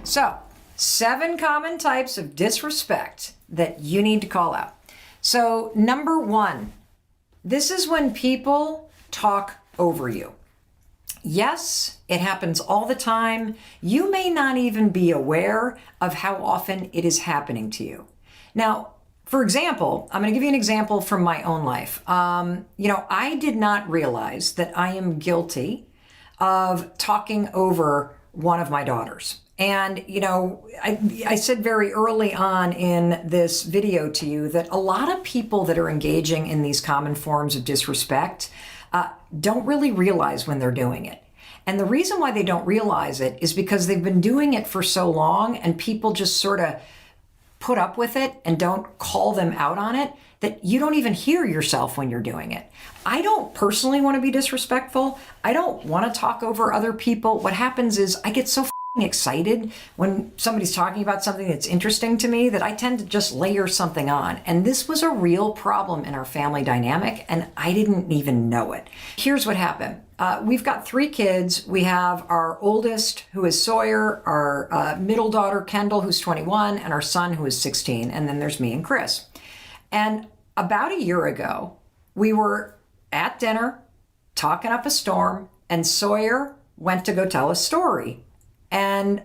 So, 7 common types of disrespect that you need to call out. So, number 1, this is when people talk over you. Yes, it happens all the time. You may not even be aware of how often it is happening to you. Now, for example, I'm going to give you an example from my own life. I did not realize that I am guilty of talking over one of my daughters. And, I said very early on in this video to you that a lot of people that are engaging in these common forms of disrespect don't really realize when they're doing it. And the reason why they don't realize it is because they've been doing it for so long and people just sort of put up with it and don't call them out on it that you don't even hear yourself when you're doing it. I don't personally want to be disrespectful. I don't want to talk over other people. What happens is I get so excited when somebody's talking about something that's interesting to me that I tend to just layer something on. And this was a real problem in our family dynamic, and I didn't even know it. Here's what happened. We've got 3 kids. We have our oldest, who is Sawyer, our middle daughter, Kendall, who's 21, and our son, who is 16. And then there's me and Chris. And about a year ago, we were at dinner, talking up a storm, and Sawyer went to go tell a story. And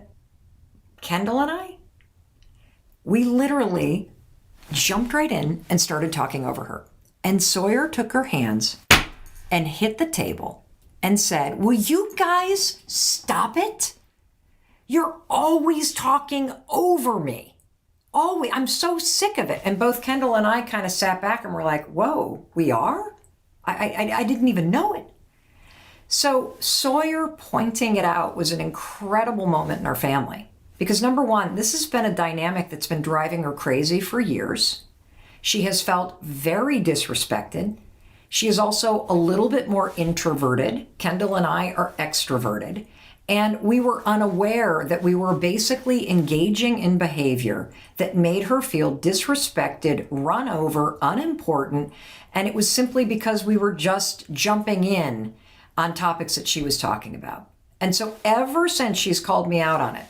Kendall and I, we literally jumped right in and started talking over her. And Sawyer took her hands and hit the table and said, "Will you guys stop it? You're always talking over me. Always. I'm so sick of it." And both Kendall and I kind of sat back and were like, whoa, we are? I didn't even know it. So Sawyer pointing it out was an incredible moment in our family because, number 1, this has been a dynamic that's been driving her crazy for years. She has felt very disrespected. She is also a little bit more introverted. Kendall and I are extroverted. And we were unaware that we were basically engaging in behavior that made her feel disrespected, run over, unimportant. And it was simply because we were just jumping in on topics that she was talking about. And so ever since she's called me out on it,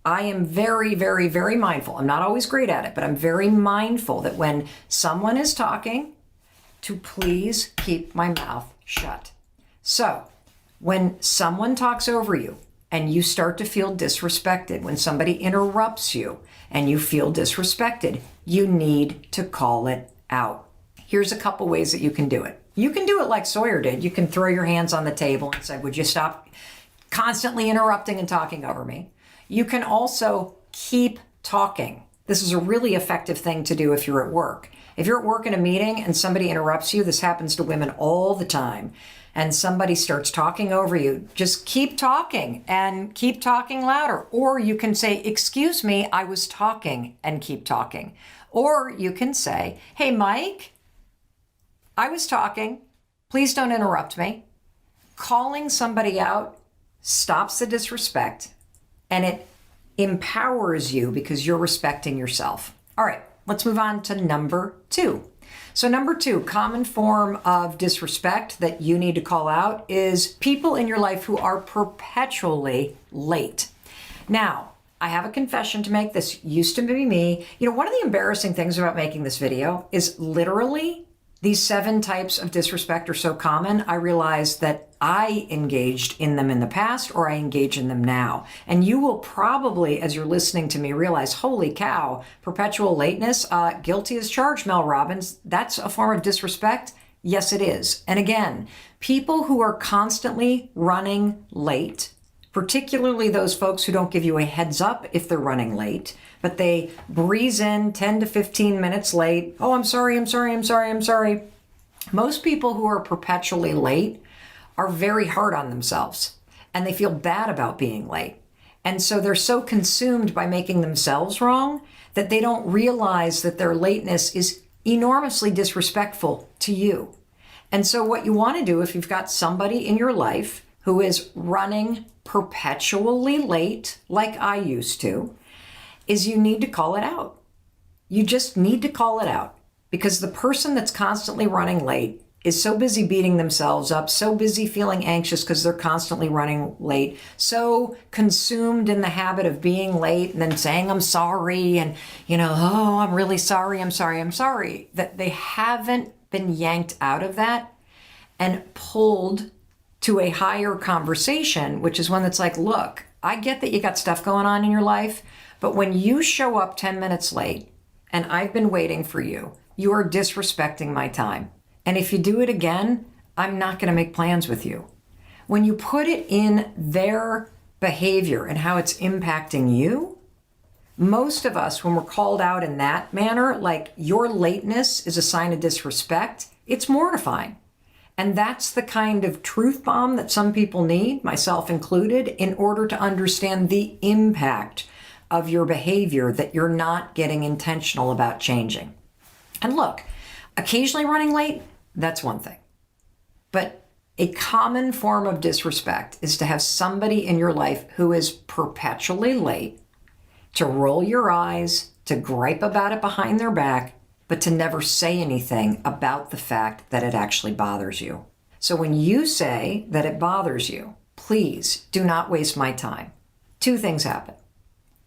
I am very, very, very mindful. I'm not always great at it, but I'm very mindful that when someone is talking, to please keep my mouth shut. So when someone talks over you and you start to feel disrespected, when somebody interrupts you and you feel disrespected, you need to call it out. Here's a couple ways that you can do it. You can do it like Sawyer did. You can throw your hands on the table and say, "Would you stop constantly interrupting and talking over me?" You can also keep talking. This is a really effective thing to do if you're at work. If you're at work in a meeting and somebody interrupts you, this happens to women all the time, and somebody starts talking over you, just keep talking and keep talking louder. Or you can say, "Excuse me, I was talking," and keep talking. Or you can say, "Hey, Mike, I was talking. Please don't interrupt me." Calling somebody out stops the disrespect and it empowers you because you're respecting yourself. All right, let's move on to number 2. So number 2, common form of disrespect that you need to call out is people in your life who are perpetually late. Now, I have a confession to make. This used to be me. One of the embarrassing things about making this video is literally these 7 types of disrespect are so common, I realized that I engaged in them in the past or I engage in them now. And you will probably, as you're listening to me, realize, holy cow, perpetual lateness, guilty as charged, Mel Robbins. That's a form of disrespect? Yes, it is. And again, people who are constantly running late, particularly those folks who don't give you a heads up if they're running late, but they breeze in 10 to 15 minutes late. "Oh, I'm sorry. Most people who are perpetually late are very hard on themselves and they feel bad about being late. And so they're so consumed by making themselves wrong that they don't realize that their lateness is enormously disrespectful to you. And so what you want to do if you've got somebody in your life who is running perpetually late, like I used to, is you need to call it out. You just need to call it out because the person that's constantly running late is so busy beating themselves up, so busy feeling anxious because they're constantly running late, so consumed in the habit of being late and then saying, I'm sorry, and, oh, I'm really sorry, I'm sorry, that they haven't been yanked out of that and pulled to a higher conversation, which is one that's like, look, I get that you got stuff going on in your life, but when you show up 10 minutes late and I've been waiting for you, you are disrespecting my time. And if you do it again, I'm not going to make plans with you. When you put it in their behavior and how it's impacting you, most of us, when we're called out in that manner, like your lateness is a sign of disrespect, it's mortifying. And that's the kind of truth bomb that some people need, myself included, in order to understand the impact of your behavior that you're not getting intentional about changing. And look, occasionally running late, that's one thing. But a common form of disrespect is to have somebody in your life who is perpetually late, to roll your eyes, to gripe about it behind their back, but to never say anything about the fact that it actually bothers you. So when you say that it bothers you, please do not waste my time. Two things happen.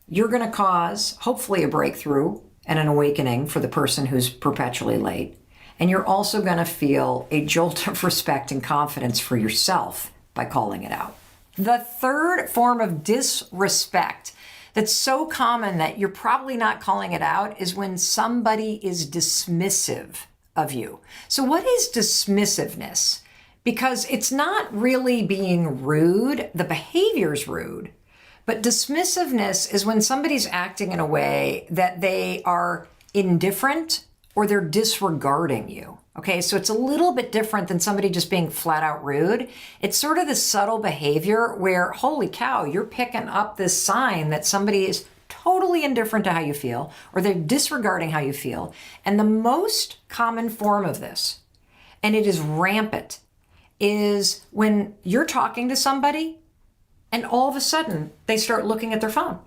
You're going to cause, hopefully, a breakthrough and an awakening for the person who's perpetually late. And you're also going to feel a jolt of respect and confidence for yourself by calling it out. The third form of disrespect that's so common that you're probably not calling it out is when somebody is dismissive of you. So what is dismissiveness? Because it's not really being rude. The behavior's rude. But dismissiveness is when somebody's acting in a way that they are indifferent or they're disregarding you. Okay, so it's a little bit different than somebody just being flat out rude. It's sort of this subtle behavior where, holy cow, you're picking up this sign that somebody is totally indifferent to how you feel, or they're disregarding how you feel. And the most common form of this, and it is rampant, is when you're talking to somebody and all of a sudden they start looking at their phone.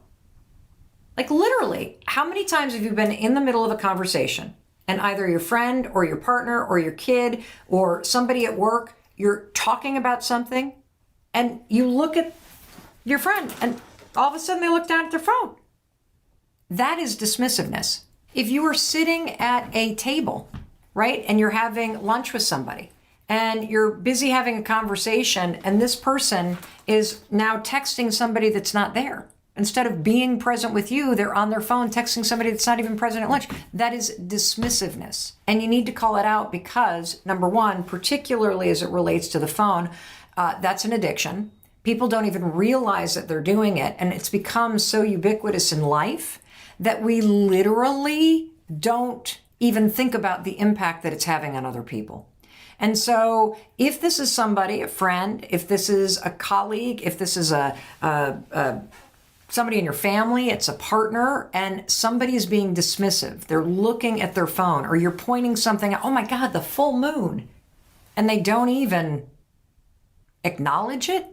Like literally, how many times have you been in the middle of a conversation and either your friend or your partner or your kid or somebody at work, you're talking about something and you look at your friend and all of a sudden they look down at their phone? That is dismissiveness. If you are sitting at a table, right, and you're having lunch with somebody and you're busy having a conversation and this person is now texting somebody that's not there. Instead of being present with you, they're on their phone texting somebody that's not even present at lunch. That is dismissiveness. And you need to call it out because, number one, particularly as it relates to the phone, that's an addiction. People don't even realize that they're doing it. And it's become so ubiquitous in life that we literally don't even think about the impact that it's having on other people. And so if this is somebody, a friend, if this is a colleague, if this is somebody in your family, it's a partner, and somebody is being dismissive. They're looking at their phone, or you're pointing something out, oh my God, the full moon, and they don't even acknowledge it.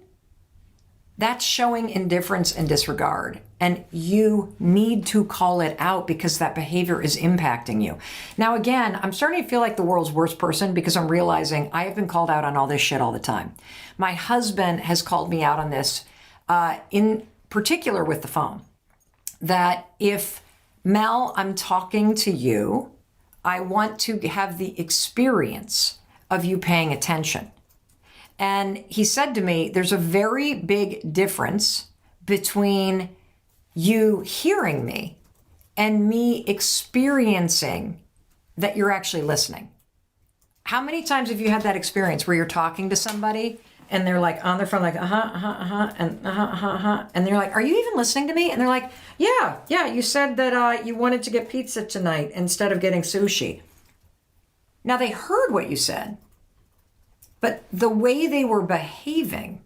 That's showing indifference and disregard. And you need to call it out because that behavior is impacting you. Now, again, I'm starting to feel like the world's worst person because I'm realizing I have been called out on all this shit all the time. My husband has called me out on this in particular with the phone. That if, Mel, I'm talking to you, I want to have the experience of you paying attention. And he said to me, there's a very big difference between you hearing me and me experiencing that you're actually listening. How many times have you had that experience where you're talking to somebody and they're like on their phone, like, and they're like, are you even listening to me? And they're like, yeah, you said that you wanted to get pizza tonight instead of getting sushi. Now they heard what you said, but the way they were behaving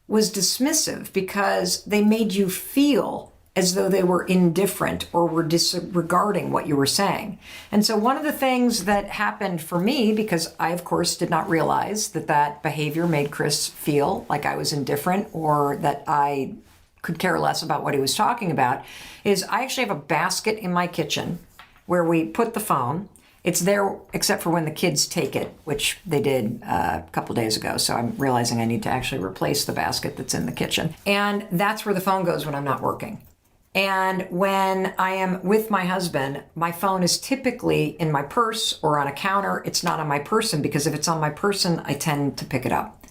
was dismissive because they made you feel as though they were indifferent or were disregarding what you were saying. And so one of the things that happened for me, because I, of course, did not realize that that behavior made Chris feel like I was indifferent or that I could care less about what he was talking about, is I actually have a basket in my kitchen where we put the phone. It's there except for when the kids take it, which they did a couple days ago. So I'm realizing I need to actually replace the basket that's in the kitchen. And that's where the phone goes when I'm not working. And when I am with my husband, my phone is typically in my purse or on a counter. It's not on my person, because if it's on my person, I tend to pick it up.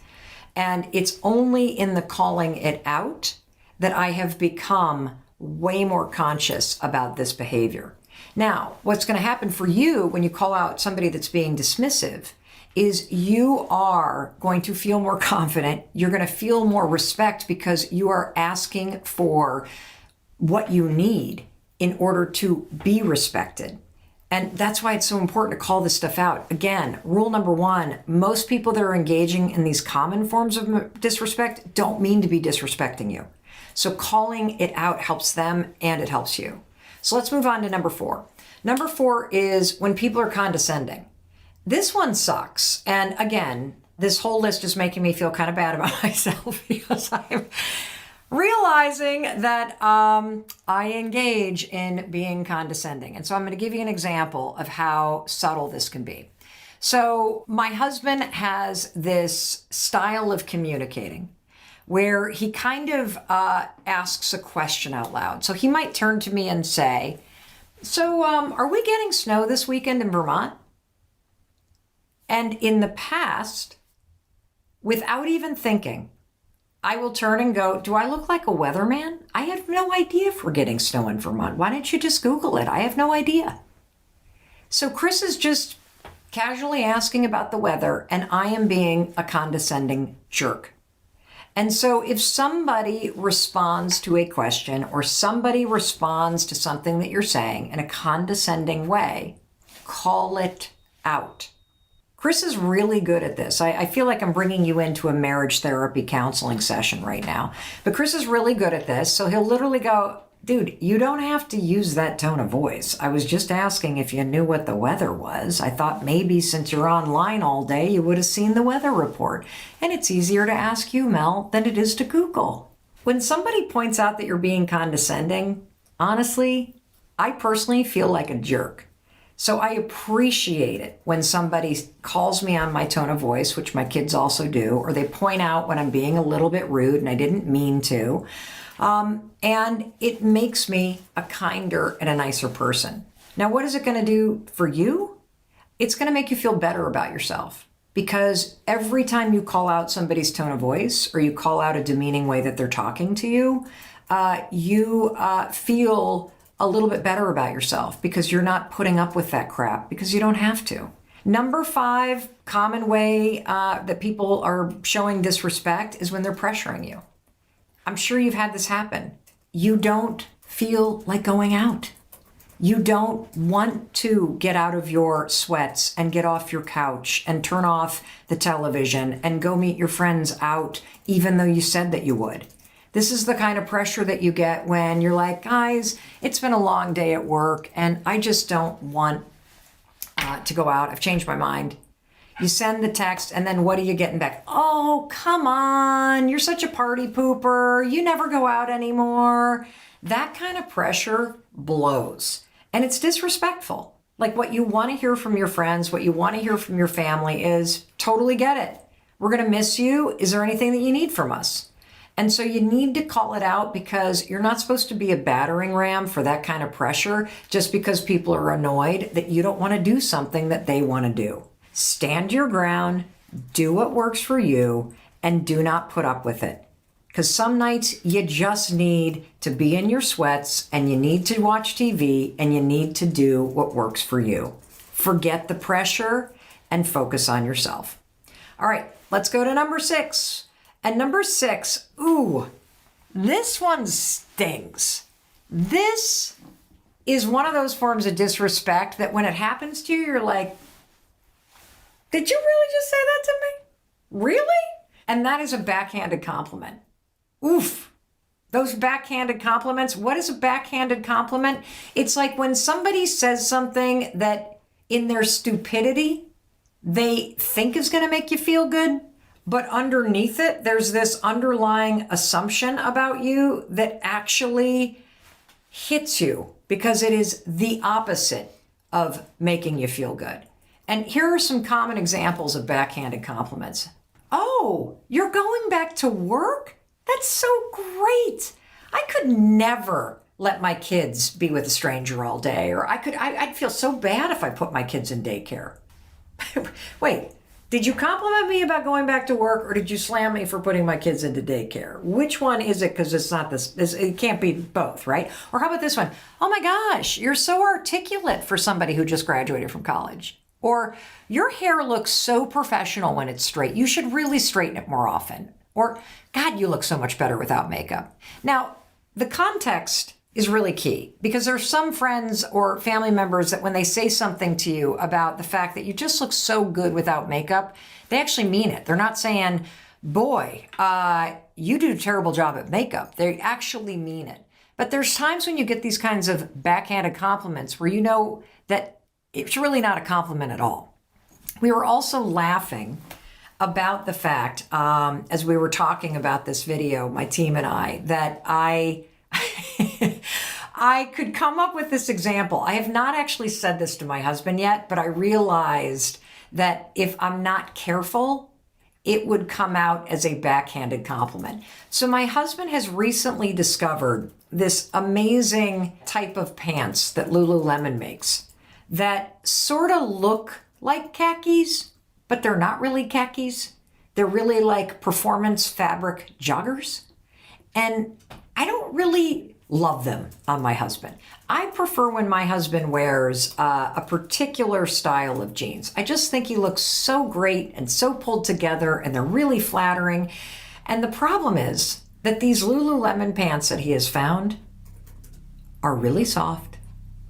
And it's only in the calling it out that I have become way more conscious about this behavior. Now, what's going to happen for you when you call out somebody that's being dismissive is you are going to feel more confident. You're going to feel more respect because you are asking for what you need in order to be respected. And that's why it's so important to call this stuff out. Again, rule number one, most people that are engaging in these common forms of disrespect don't mean to be disrespecting you. So calling it out helps them and it helps you. So let's move on to number 4. Number 4 is when people are condescending. This one sucks. And again, this whole list is making me feel kind of bad about myself because I'm realizing that I engage in being condescending. And so I'm going to give you an example of how subtle this can be. So my husband has this style of communicating where he kind of asks a question out loud. So he might turn to me and say, so are we getting snow this weekend in Vermont? And in the past, without even thinking, I will turn and go, do I look like a weatherman? I have no idea if we're getting snow in Vermont. Why don't you just Google it? I have no idea. So Chris is just casually asking about the weather, and I am being a condescending jerk. And so if somebody responds to a question or somebody responds to something that you're saying in a condescending way, call it out. Chris is really good at this. I feel like I'm bringing you into a marriage therapy counseling session right now. But Chris is really good at this. So he'll literally go, dude, you don't have to use that tone of voice. I was just asking if you knew what the weather was. I thought maybe since you're online all day, you would have seen the weather report. And it's easier to ask you, Mel, than it is to Google. When somebody points out that you're being condescending, honestly, I personally feel like a jerk. So I appreciate it when somebody calls me on my tone of voice, which my kids also do, or they point out when I'm being a little bit rude and I didn't mean to. And it makes me a kinder and a nicer person. Now, what is it going to do for you? It's going to make you feel better about yourself, because every time you call out somebody's tone of voice or you call out a demeaning way that they're talking to you, you feel a little bit better about yourself because you're not putting up with that crap because you don't have to. Number 5 common way that people are showing disrespect is when they're pressuring you. I'm sure you've had this happen. You don't feel like going out. You don't want to get out of your sweats and get off your couch and turn off the television and go meet your friends out, even though you said that you would. This is the kind of pressure that you get when you're like, guys, it's been a long day at work and I just don't want to go out. I've changed my mind. You send the text and then what are you getting back? Oh, come on. You're such a party pooper. You never go out anymore. That kind of pressure blows and it's disrespectful. Like what you want to hear from your friends, what you want to hear from your family is totally get it. We're going to miss you. Is there anything that you need from us? And so you need to call it out because you're not supposed to be a battering ram for that kind of pressure just because people are annoyed that you don't want to do something that they want to do. Stand your ground, do what works for you, and do not put up with it. Because some nights you just need to be in your sweats and you need to watch TV and you need to do what works for you. Forget the pressure and focus on yourself. All right, let's go to number 6. And number 6, this one stings. This is one of those forms of disrespect that when it happens to you, you're like, did you really just say that to me? Really? And that is a backhanded compliment. Oof. Those backhanded compliments. What is a backhanded compliment? It's like when somebody says something that in their stupidity, they think is going to make you feel good. But underneath it, there's this underlying assumption about you that actually hits you because it is the opposite of making you feel good. And here are some common examples of backhanded compliments. Oh, you're going back to work? That's so great. I could never let my kids be with a stranger all day, or I'd feel so bad if I put my kids in daycare. Wait, did you compliment me about going back to work, or did you slam me for putting my kids into daycare? Which one is it? Because it's not this, it can't be both, right? Or how about this one? Oh my gosh, you're so articulate for somebody who just graduated from college. Or your hair looks so professional when it's straight. You should really straighten it more often. Or, God, you look so much better without makeup. Now, the context is really key, because there are some friends or family members that when they say something to you about the fact that you just look so good without makeup, they actually mean it. They're not saying, boy, you do a terrible job at makeup. They actually mean it. But there's times when you get these kinds of backhanded compliments where you know that it's really not a compliment at all. We were also laughing about the fact, as we were talking about this video, my team and I, that I could come up with this example. I have not actually said this to my husband yet, but I realized that if I'm not careful, it would come out as a backhanded compliment. So my husband has recently discovered this amazing type of pants that Lululemon makes that sort of look like khakis, but they're not really khakis. They're really like performance fabric joggers. And I don't really love them on my husband. I prefer when my husband wears a particular style of jeans. I just think he looks so great and so pulled together, and they're really flattering. And the problem is that these Lululemon pants that he has found are really soft.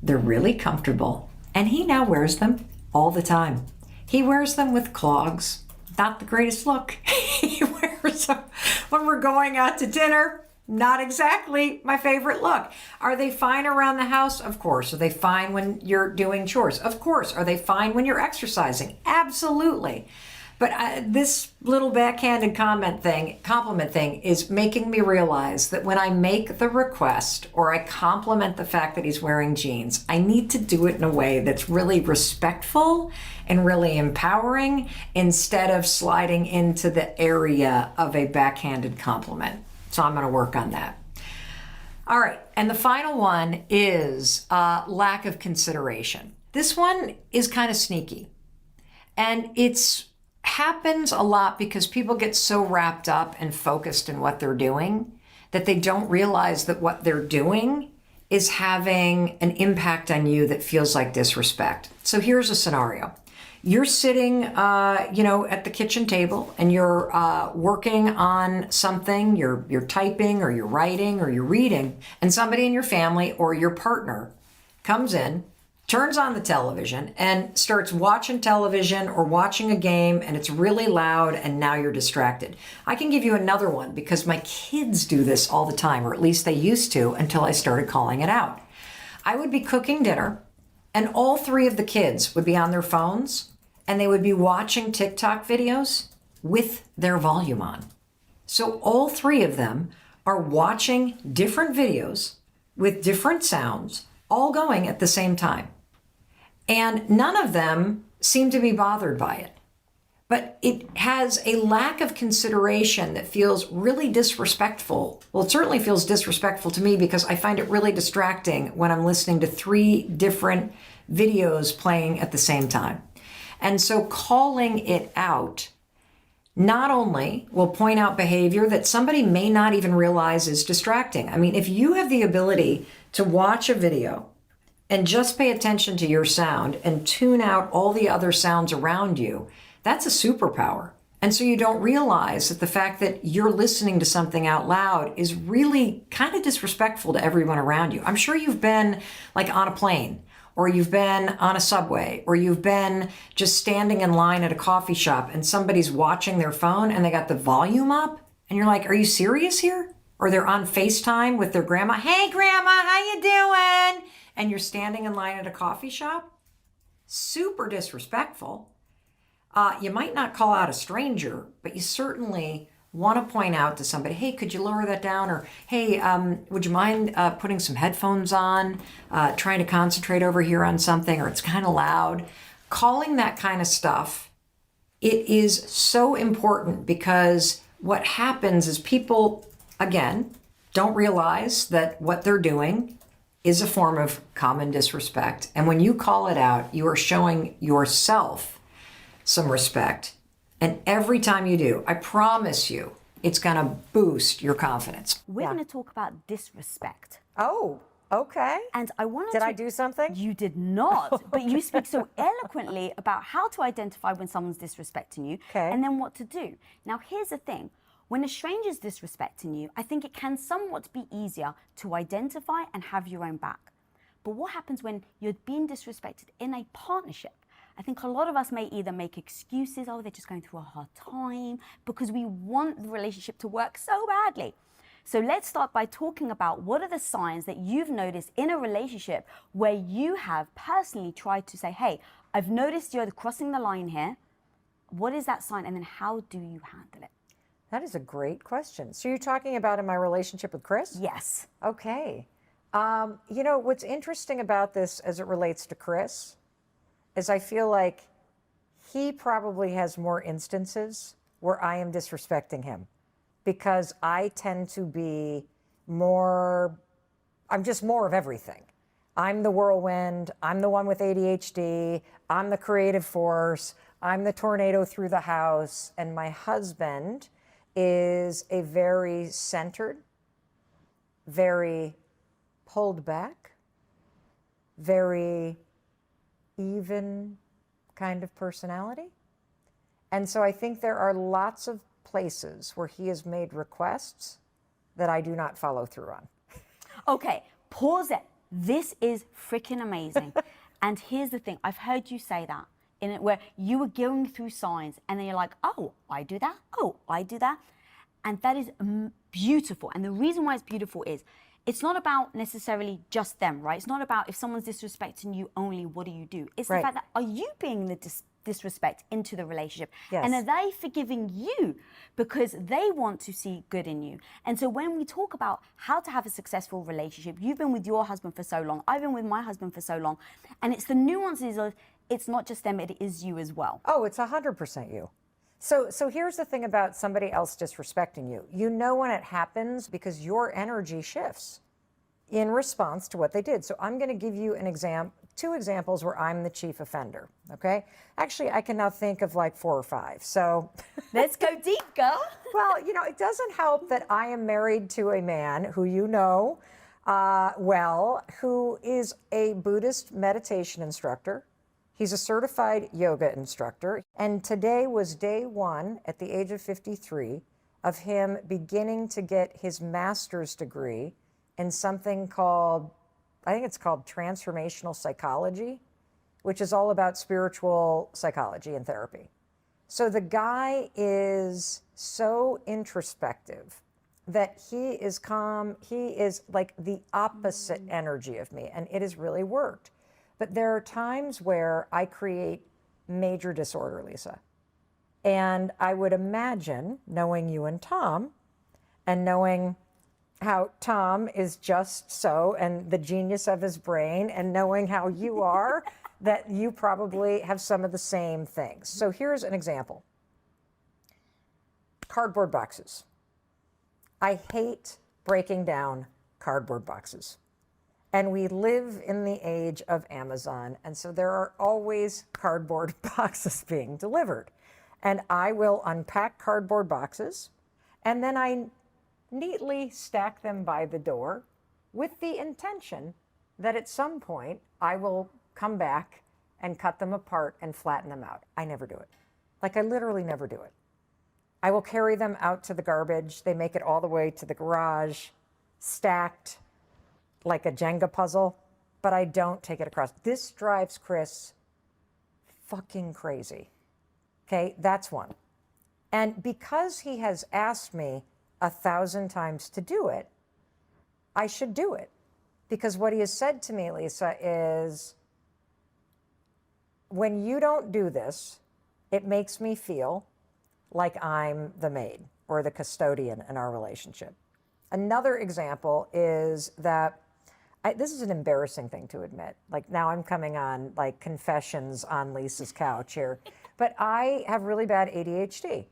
They're really comfortable. And he now wears them all the time. He wears them with clogs. Not the greatest look. He wears them when we're going out to dinner. Not exactly my favorite look. Are they fine around the house? Of course. Are they fine when you're doing chores? Of course. Are they fine when you're exercising? Absolutely. But this little backhanded compliment thing is making me realize that when I make the request or I compliment the fact that he's wearing jeans, I need to do it in a way that's really respectful and really empowering, instead of sliding into the area of a backhanded compliment. So I'm going to work on that. All right. And the final one is lack of consideration. This one is kind of sneaky. And it's happens a lot because people get so wrapped up and focused in what they're doing that they don't realize that what they're doing is having an impact on you that feels like disrespect. So here's a scenario. You're sitting, at the kitchen table, and you're working on something. You're typing, or you're writing, or you're reading, and somebody in your family or your partner comes in, turns on the television, and starts watching television or watching a game, and it's really loud, and now you're distracted. I can give you another one because my kids do this all the time, or at least they used to until I started calling it out. I would be cooking dinner, and all three of the kids would be on their phones, and they would be watching TikTok videos with their volume on. So all three of them are watching different videos with different sounds, all going at the same time. And none of them seem to be bothered by it. But it has a lack of consideration that feels really disrespectful. Well, it certainly feels disrespectful to me because I find it really distracting when I'm listening to three different videos playing at the same time. And so calling it out not only will point out behavior that somebody may not even realize is distracting. I mean, if you have the ability to watch a video and just pay attention to your sound and tune out all the other sounds around you, that's a superpower. And so you don't realize that the fact that you're listening to something out loud is really kind of disrespectful to everyone around you. I'm sure you've been like on a plane, or you've been on a subway, or you've been just standing in line at a coffee shop and somebody's watching their phone and they got the volume up, and you're like, are you serious here? Or they're on FaceTime with their grandma. Hey grandma, how you doing? And you're standing in line at a coffee shop. Super disrespectful. You might not call out a stranger, but you certainly want to point out to somebody, hey, could you lower that down? Or, hey, would you mind putting some headphones on, trying to concentrate over here on something, or it's kind of loud. Calling that kind of stuff, it is so important, because what happens is people, again, don't realize that what they're doing is a form of common disrespect. And when you call it out, you are showing yourself some respect. And every time you do, I promise you, it's going to boost your confidence. We're going to talk about disrespect. Oh, okay. And I wanted Did I do something? You did not, but you speak so eloquently about how to identify when someone's disrespecting you, and then what to do. Now, here's the thing. When a stranger's disrespecting you, I think it can somewhat be easier to identify and have your own back. But what happens when you're being disrespected in a partnership? I think a lot of us may either make excuses, oh, they're just going through a hard time, because we want the relationship to work so badly. So let's start by talking about what are the signs that you've noticed in a relationship where you have personally tried to say, hey, I've noticed you're crossing the line here. What is that sign? And then how do you handle it? That is a great question. So you're talking about in my relationship with Chris? Yes. Okay. You know, what's interesting about this as it relates to Chris is I feel like he probably has more instances where I am disrespecting him, because I tend to be more, I'm just more of everything. I'm the whirlwind, I'm the one with ADHD, I'm the creative force, I'm the tornado through the house, and my husband is a very centered, very pulled back, very even kind of personality. And so I think there are lots of places where he has made requests that I do not follow through on. Okay, pause it. This is freaking amazing. And here's the thing. I've heard you say that in it where you were going through signs and then you're like, oh, I do that. Oh, I do that. And that is beautiful. And the reason why it's beautiful is it's not about necessarily just them, right? It's not about if someone's disrespecting you only, what do you do? It's the fact that, are you being the disrespect into the relationship? Yes. And are they forgiving you because they want to see good in you? And so when we talk about how to have a successful relationship, you've been with your husband for so long, I've been with my husband for so long, and it's the nuances of it's not just them, it is you as well. Oh, it's 100% you. So here's the thing about somebody else disrespecting you. You know when it happens because your energy shifts in response to what they did. So I'm going to give you two examples where I'm the chief offender, okay? Actually, I can now think of like 4 or 5. So let's go deep, girl. Well, you know, it doesn't help that I am married to a man who you know well, who is a Buddhist meditation instructor. He's a certified yoga instructor. And today was day 1 at the age of 53 of him beginning to get his master's degree in something called, I think it's called transformational psychology, which is all about spiritual psychology and therapy. So the guy is so introspective that he is calm. He is like the opposite energy of me, and it has really worked. But there are times where I create major disorder, Lisa. And I would imagine, knowing you and Tom, and knowing how Tom is just so, and the genius of his brain, and knowing how you are, that you probably have some of the same things. So here's an example. Cardboard boxes. I hate breaking down cardboard boxes. And we live in the age of Amazon, and so there are always cardboard boxes being delivered. And I will unpack cardboard boxes, and then I neatly stack them by the door with the intention that at some point I will come back and cut them apart and flatten them out. I never do it. Like, I literally never do it. I will carry them out to the garbage. They make it all the way to the garage, stacked like a Jenga puzzle, but I don't take it across. This drives Chris fucking crazy. Okay, that's one. And because he has asked me 1,000 times to do it, I should do it. Because what he has said to me, Lisa, is when you don't do this, it makes me feel like I'm the maid. or the custodian in our relationship. Another example is that this is an embarrassing thing to admit. Like now I'm coming on like confessions on Lisa's couch here, but I have really bad ADHD.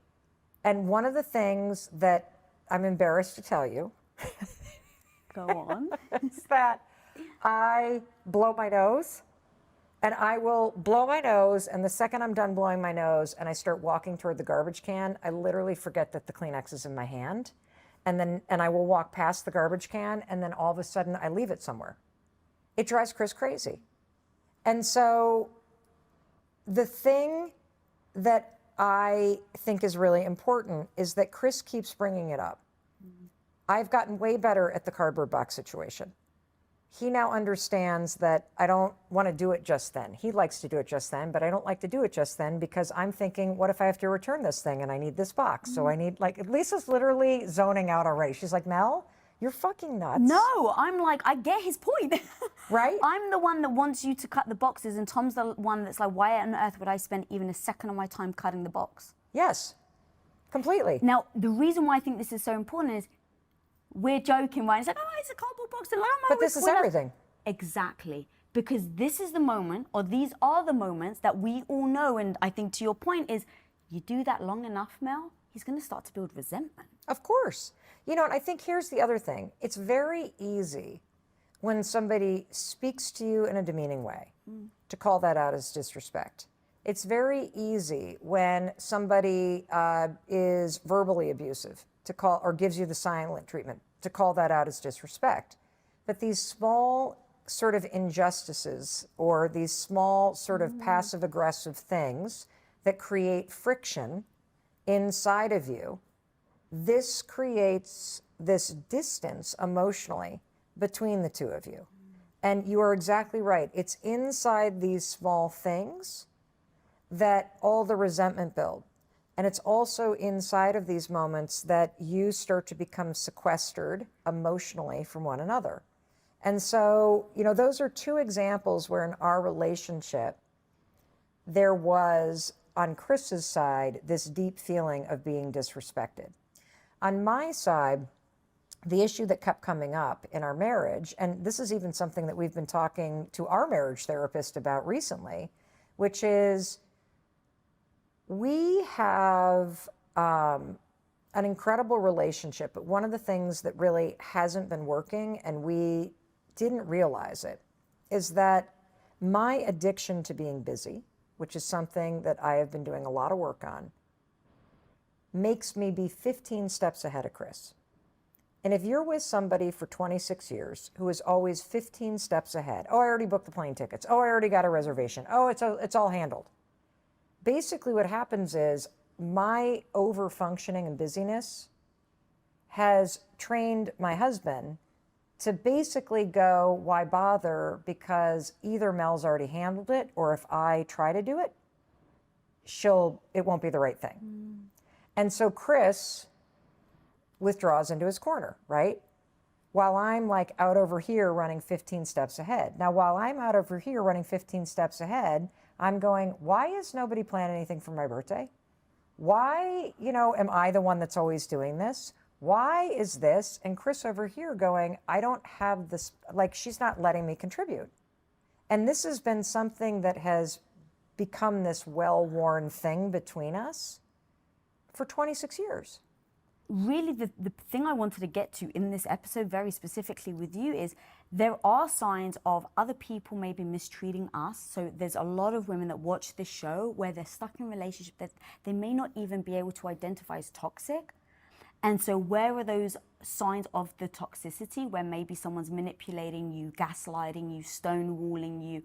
And one of the things that I'm embarrassed to tell you Go on. is that I blow my nose, and I will blow my nose, and the second I'm done blowing my nose and I start walking toward the garbage can, I literally forget that the Kleenex is in my hand. And I will walk past the garbage can, and then all of a sudden I leave it somewhere. It drives Chris crazy. And so the thing that I think is really important is that Chris keeps bringing it up. I've gotten way better at the cardboard box situation. He now understands that I don't want to do it just then. He likes to do it just then, but I don't like to do it just then because I'm thinking, what if I have to return this thing and I need this box? So I need, like, Lisa's literally zoning out already. She's like, Mel, you're fucking nuts. No, I'm like, I get his point. Right? I'm the one that wants you to cut the boxes, and Tom's the one that's like, why on earth would I spend even a second of my time cutting the box? Yes, completely. Now, the reason why I think this is so important is we're joking, right? It's like, oh, it's a cardboard box. And like, oh, But this is everything. Exactly. Because this is the moment, or these are the moments that we all know. And I think to your point is, you do that long enough, Mel, he's going to start to build resentment. Of course. You know, and I think here's the other thing. It's very easy when somebody speaks to you in a demeaning way to call that out as disrespect. It's very easy when somebody is verbally abusive to call, or gives you the silent treatment, to call that out as disrespect. But these small sort of injustices, or these small sort of passive aggressive things that create friction inside of you, this creates this distance emotionally between the two of you. And you are exactly right. It's inside these small things that all the resentment builds. And it's also inside of these moments that you start to become sequestered emotionally from one another. And so, you know, those are two examples where in our relationship, there was, on Chris's side, this deep feeling of being disrespected. On my side, the issue that kept coming up in our marriage, and this is even something that we've been talking to our marriage therapist about recently, which is, we have an incredible relationship, but one of the things that really hasn't been working, and we didn't realize it, is that my addiction to being busy, which is something that I have been doing a lot of work on, makes me be 15 steps ahead of Chris. And if you're with somebody for 26 years who is always 15 steps ahead, oh, I already booked the plane tickets, oh, I already got a reservation, oh, it's all handled. Basically what happens is my over-functioning and busyness has trained my husband to basically go, why bother? Because either Mel's already handled it, or if I try to do it, it won't be the right thing. And so Chris withdraws into his corner, right? While I'm like out over here running 15 steps ahead. Now, while I'm out over here running 15 steps ahead, I'm going, why is nobody planning anything for my birthday? Why, am I the one that's always doing this? Why is this? And Chris over here going, I don't have this, like, she's not letting me contribute. And this has been something that has become this well-worn thing between us for 26 years. Really, the thing I wanted to get to in this episode very specifically with you is there are signs of other people maybe mistreating us. So there's a lot of women that watch this show where they're stuck in a relationship that they may not even be able to identify as toxic. And so where are those signs of the toxicity where maybe someone's manipulating you, gaslighting you, stonewalling you?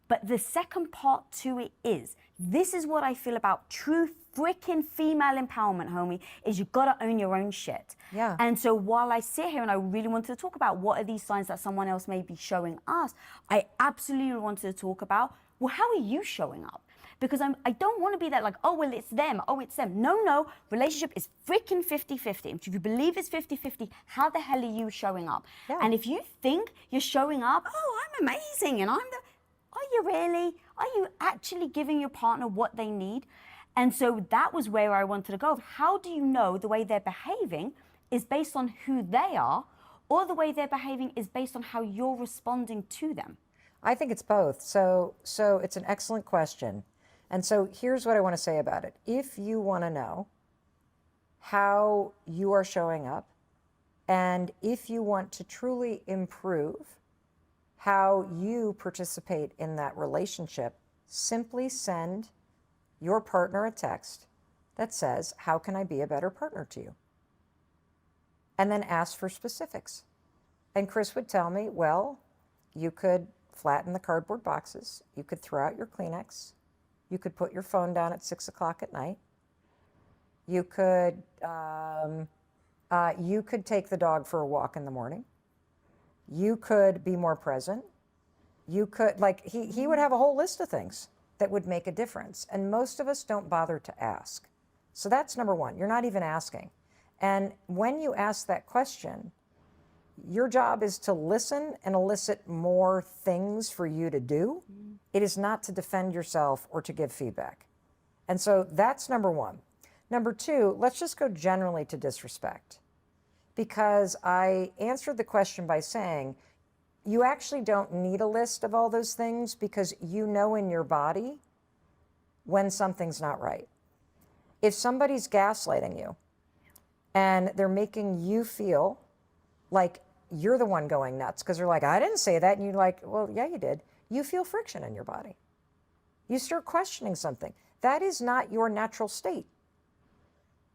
But the second part to it is, this is what I feel about true freaking female empowerment, homie, is you gotta own your own shit. Yeah. And so while I sit here and I really wanted to talk about what are these signs that someone else may be showing us, I absolutely wanted to talk about, well, how are you showing up? Because I don't want to be that like, oh, well, it's them. Oh, it's them. No, relationship is freaking 50-50. If you believe it's 50-50, how the hell are you showing up? Yeah. And if you think you're showing up, oh, I'm amazing and are you really? Are you actually giving your partner what they need? And so that was where I wanted to go. How do you know the way they're behaving is based on who they are, or the way they're behaving is based on how you're responding to them? I think it's both. So it's an excellent question. And so here's what I want to say about it. If you want to know how you are showing up, and if you want to truly improve how you participate in that relationship, simply send your partner a text that says, how can I be a better partner to you? And then ask for specifics. And Chris would tell me, well, you could flatten the cardboard boxes. You could throw out your Kleenex. You could put your phone down at 6 o'clock at night. You could take the dog for a walk in the morning. You could be more present. You could, like, he would have a whole list of things that would make a difference. And most of us don't bother to ask. So that's number one. You're not even asking. And when you ask that question, your job is to listen and elicit more things for you to do. It is not to defend yourself or to give feedback. And so that's number one. Number two, let's just go generally to disrespect. Because I answered the question by saying, you actually don't need a list of all those things because you know in your body when something's not right. If somebody's gaslighting you and they're making you feel like you're the one going nuts because they're like, I didn't say that. And you're like, well, yeah, you did. You feel friction in your body. You start questioning something. That is not your natural state.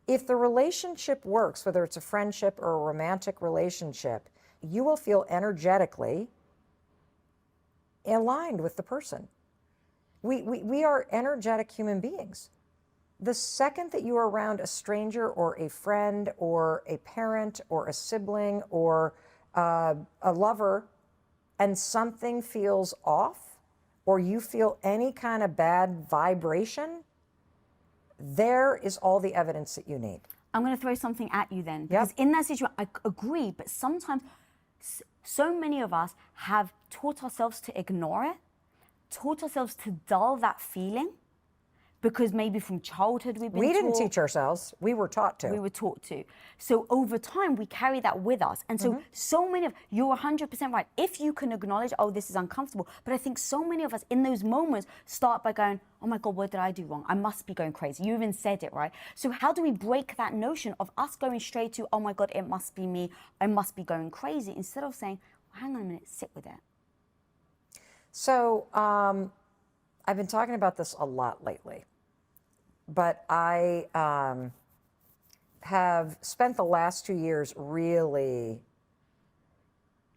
If the relationship works, whether it's a friendship or a romantic relationship, you will feel energetically aligned with the person. We are energetic human beings. The second that you are around a stranger or a friend or a parent or a sibling or a lover and something feels off or you feel any kind of bad vibration, there is all the evidence that you need. I'm going to throw something at you then. Because in that situation, I agree, but sometimes so many of us have taught ourselves to ignore it, taught ourselves to dull that feeling, because maybe from childhood we've been We didn't teach ourselves. We were taught to. We were taught to. So over time, we carry that with us. And so, so many of, you're 100% right. If you can acknowledge, oh, this is uncomfortable. But I think so many of us in those moments start by going, oh my God, what did I do wrong? I must be going crazy. You even said it, right? So how do we break that notion of us going straight to, oh my God, it must be me. I must be going crazy. Instead of saying, well, hang on a minute, sit with it. So I've been talking about this a lot lately, but I have spent the last 2 years really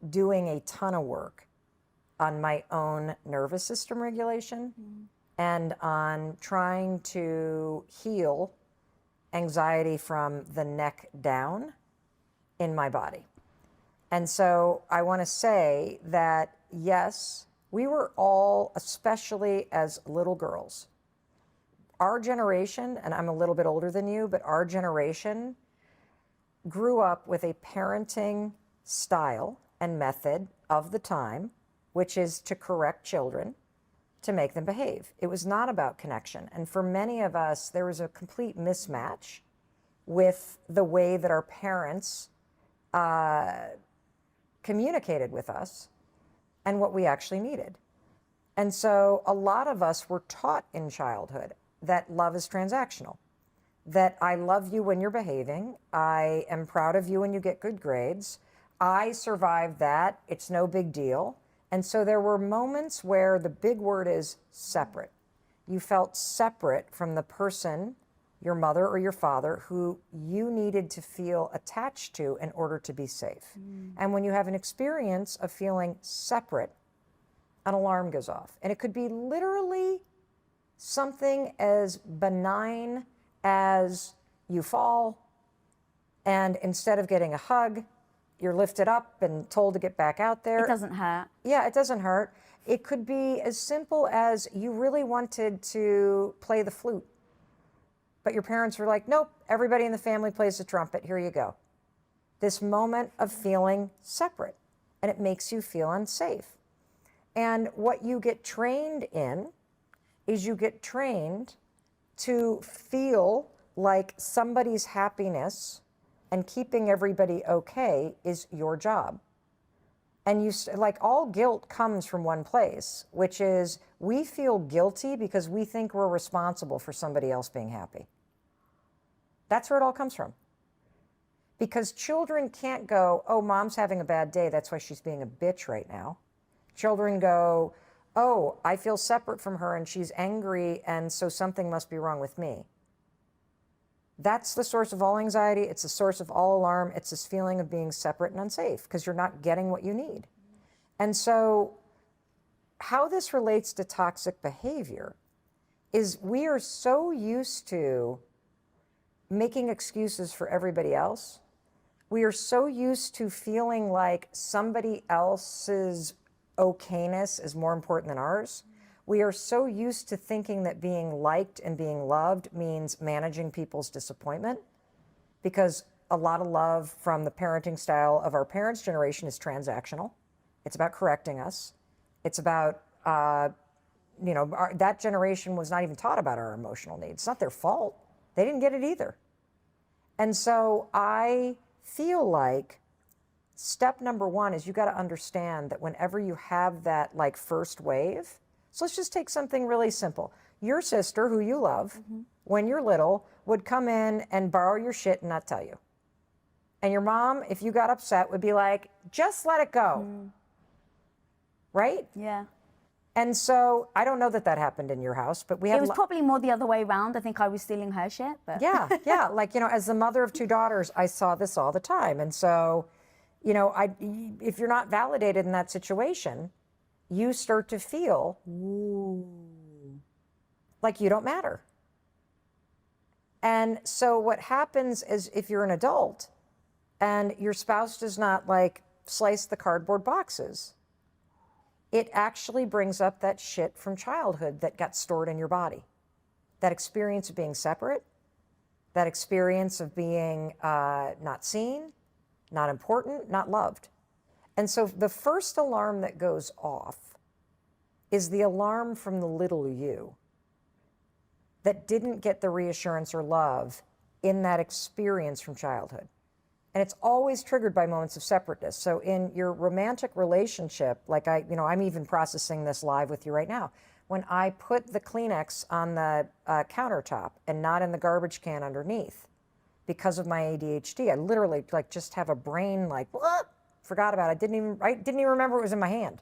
doing a ton of work on my own nervous system regulation and on trying to heal anxiety from the neck down in my body. And so I want to say that, yes, we were all, especially as little girls, our generation, and I'm a little bit older than you, but our generation grew up with a parenting style and method of the time, which is to correct children, to make them behave. It was not about connection. And for many of us, there was a complete mismatch with the way that our parents communicated with us and what we actually needed. And so a lot of us were taught in childhood that love is transactional, that I love you when you're behaving, I am proud of you when you get good grades, I survived that, it's no big deal. And so there were moments where the big word is separate. You felt separate from the person, your mother or your father, who you needed to feel attached to in order to be safe. And when you have an experience of feeling separate, an alarm goes off. And it could be literally something as benign as you fall, and instead of getting a hug, you're lifted up and told to get back out there. It doesn't hurt. Yeah, it doesn't hurt. It could be as simple as you really wanted to play the flute, but your parents were like, nope, everybody in the family plays the trumpet, here you go. This moment of feeling separate, and it makes you feel unsafe. And what you get trained in is you get trained to feel like somebody's happiness and keeping everybody okay is your job. And like all guilt comes from one place, which is we feel guilty because we think we're responsible for somebody else being happy. That's where it all comes from. Because children can't go, oh, mom's having a bad day, that's why she's being a bitch right now. Children go, oh, I feel separate from her and she's angry, and so something must be wrong with me. That's the source of all anxiety. It's the source of all alarm. It's this feeling of being separate and unsafe because you're not getting what you need. And so how this relates to toxic behavior is we are so used to making excuses for everybody else. We are so used to feeling like somebody else's okayness is more important than ours. We are so used to thinking that being liked and being loved means managing people's disappointment, because a lot of love from the parenting style of our parents' generation is transactional. It's about correcting us. It's about, that generation was not even taught about our emotional needs. It's not their fault. They didn't get it either. And so I feel like step number one is you got to understand that whenever you have that like first wave, so let's just take something really simple. Your sister, who you love, when you're little, would come in and borrow your shit and not tell you. And your mom, if you got upset, would be like, just let it go. Right? Yeah. And so I don't know that that happened in your house, but we had. It was probably more the other way around. I think I was stealing her shit. But Yeah. Like, as the mother of two daughters, I saw this all the time. And so, if you're not validated in that situation, you start to feel like you don't matter. And so what happens is if you're an adult and your spouse does not like slice the cardboard boxes, it actually brings up that shit from childhood that got stored in your body. That experience of being separate, that experience of being not seen, not important, not loved. And so the first alarm that goes off is the alarm from the little you that didn't get the reassurance or love in that experience from childhood. And it's always triggered by moments of separateness. So in your romantic relationship, like I'm even processing this live with you right now. When I put the Kleenex on the countertop and not in the garbage can underneath because of my ADHD, I literally just have a brain what? Forgot about it. I didn't even remember it was in my hand.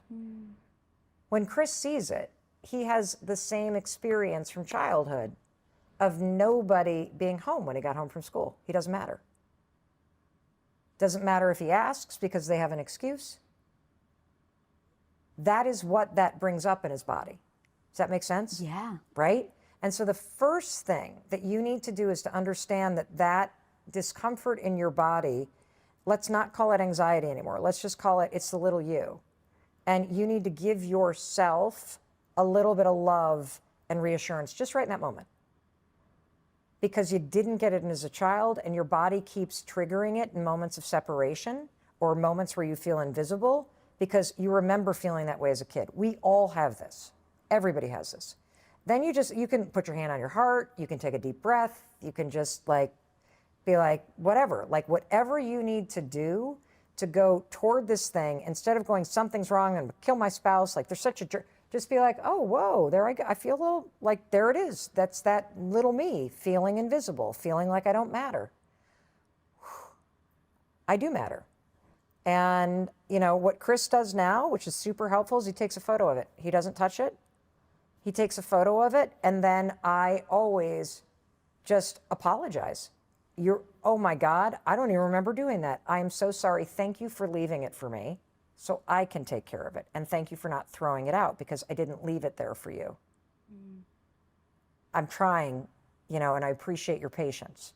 When Chris sees it, he has the same experience from childhood of nobody being home when he got home from school. He doesn't matter. Doesn't matter if he asks because they have an excuse. That is what that brings up in his body. Does that make sense? Yeah. Right? And so the first thing that you need to do is to understand that discomfort in your body, let's not call it anxiety anymore. Let's just call it's the little you. And you need to give yourself a little bit of love and reassurance just right in that moment. Because you didn't get it as a child and your body keeps triggering it in moments of separation or moments where you feel invisible because you remember feeling that way as a kid. We all have this. Everybody has this. Then you can put your hand on your heart, you can take a deep breath, you can just be like, whatever you need to do to go toward this thing, instead of going, something's wrong, I'm gonna kill my spouse, like there's such a jerk. Just be like, oh, whoa, there I go. I feel a little like, there it is. That's that little me feeling invisible, feeling like I don't matter. I do matter. And, what Chris does now, which is super helpful, is he takes a photo of it. He doesn't touch it. He takes a photo of it. And then I always just apologize. Oh my God, I don't even remember doing that. I am so sorry. Thank you for leaving it for me, so I can take care of it. And thank you for not throwing it out because I didn't leave it there for you. I'm trying, and I appreciate your patience.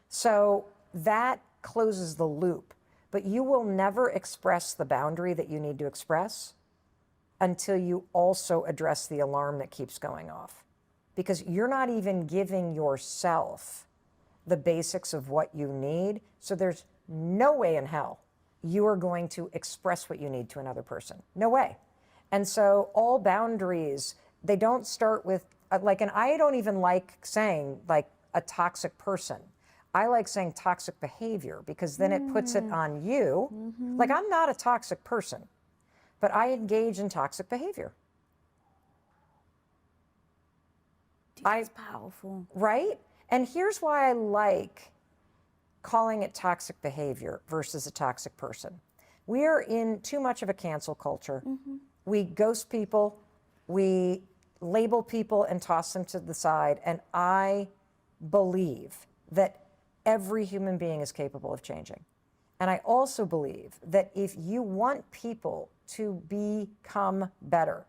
So that closes the loop, but you will never express the boundary that you need to express until you also address the alarm that keeps going off, because you're not even giving yourself the basics of what you need. So there's no way in hell you are going to express what you need to another person. No way. And so all boundaries, they don't start with like, and I don't even like saying like a toxic person. I like saying toxic behavior because then it puts it on you. Like, I'm not a toxic person, but I engage in toxic behavior. That's powerful. Right? And here's why I like calling it toxic behavior versus a toxic person. We are in too much of a cancel culture. We ghost people, we label people and toss them to the side. And I believe that every human being is capable of changing. And I also believe that if you want people to become better,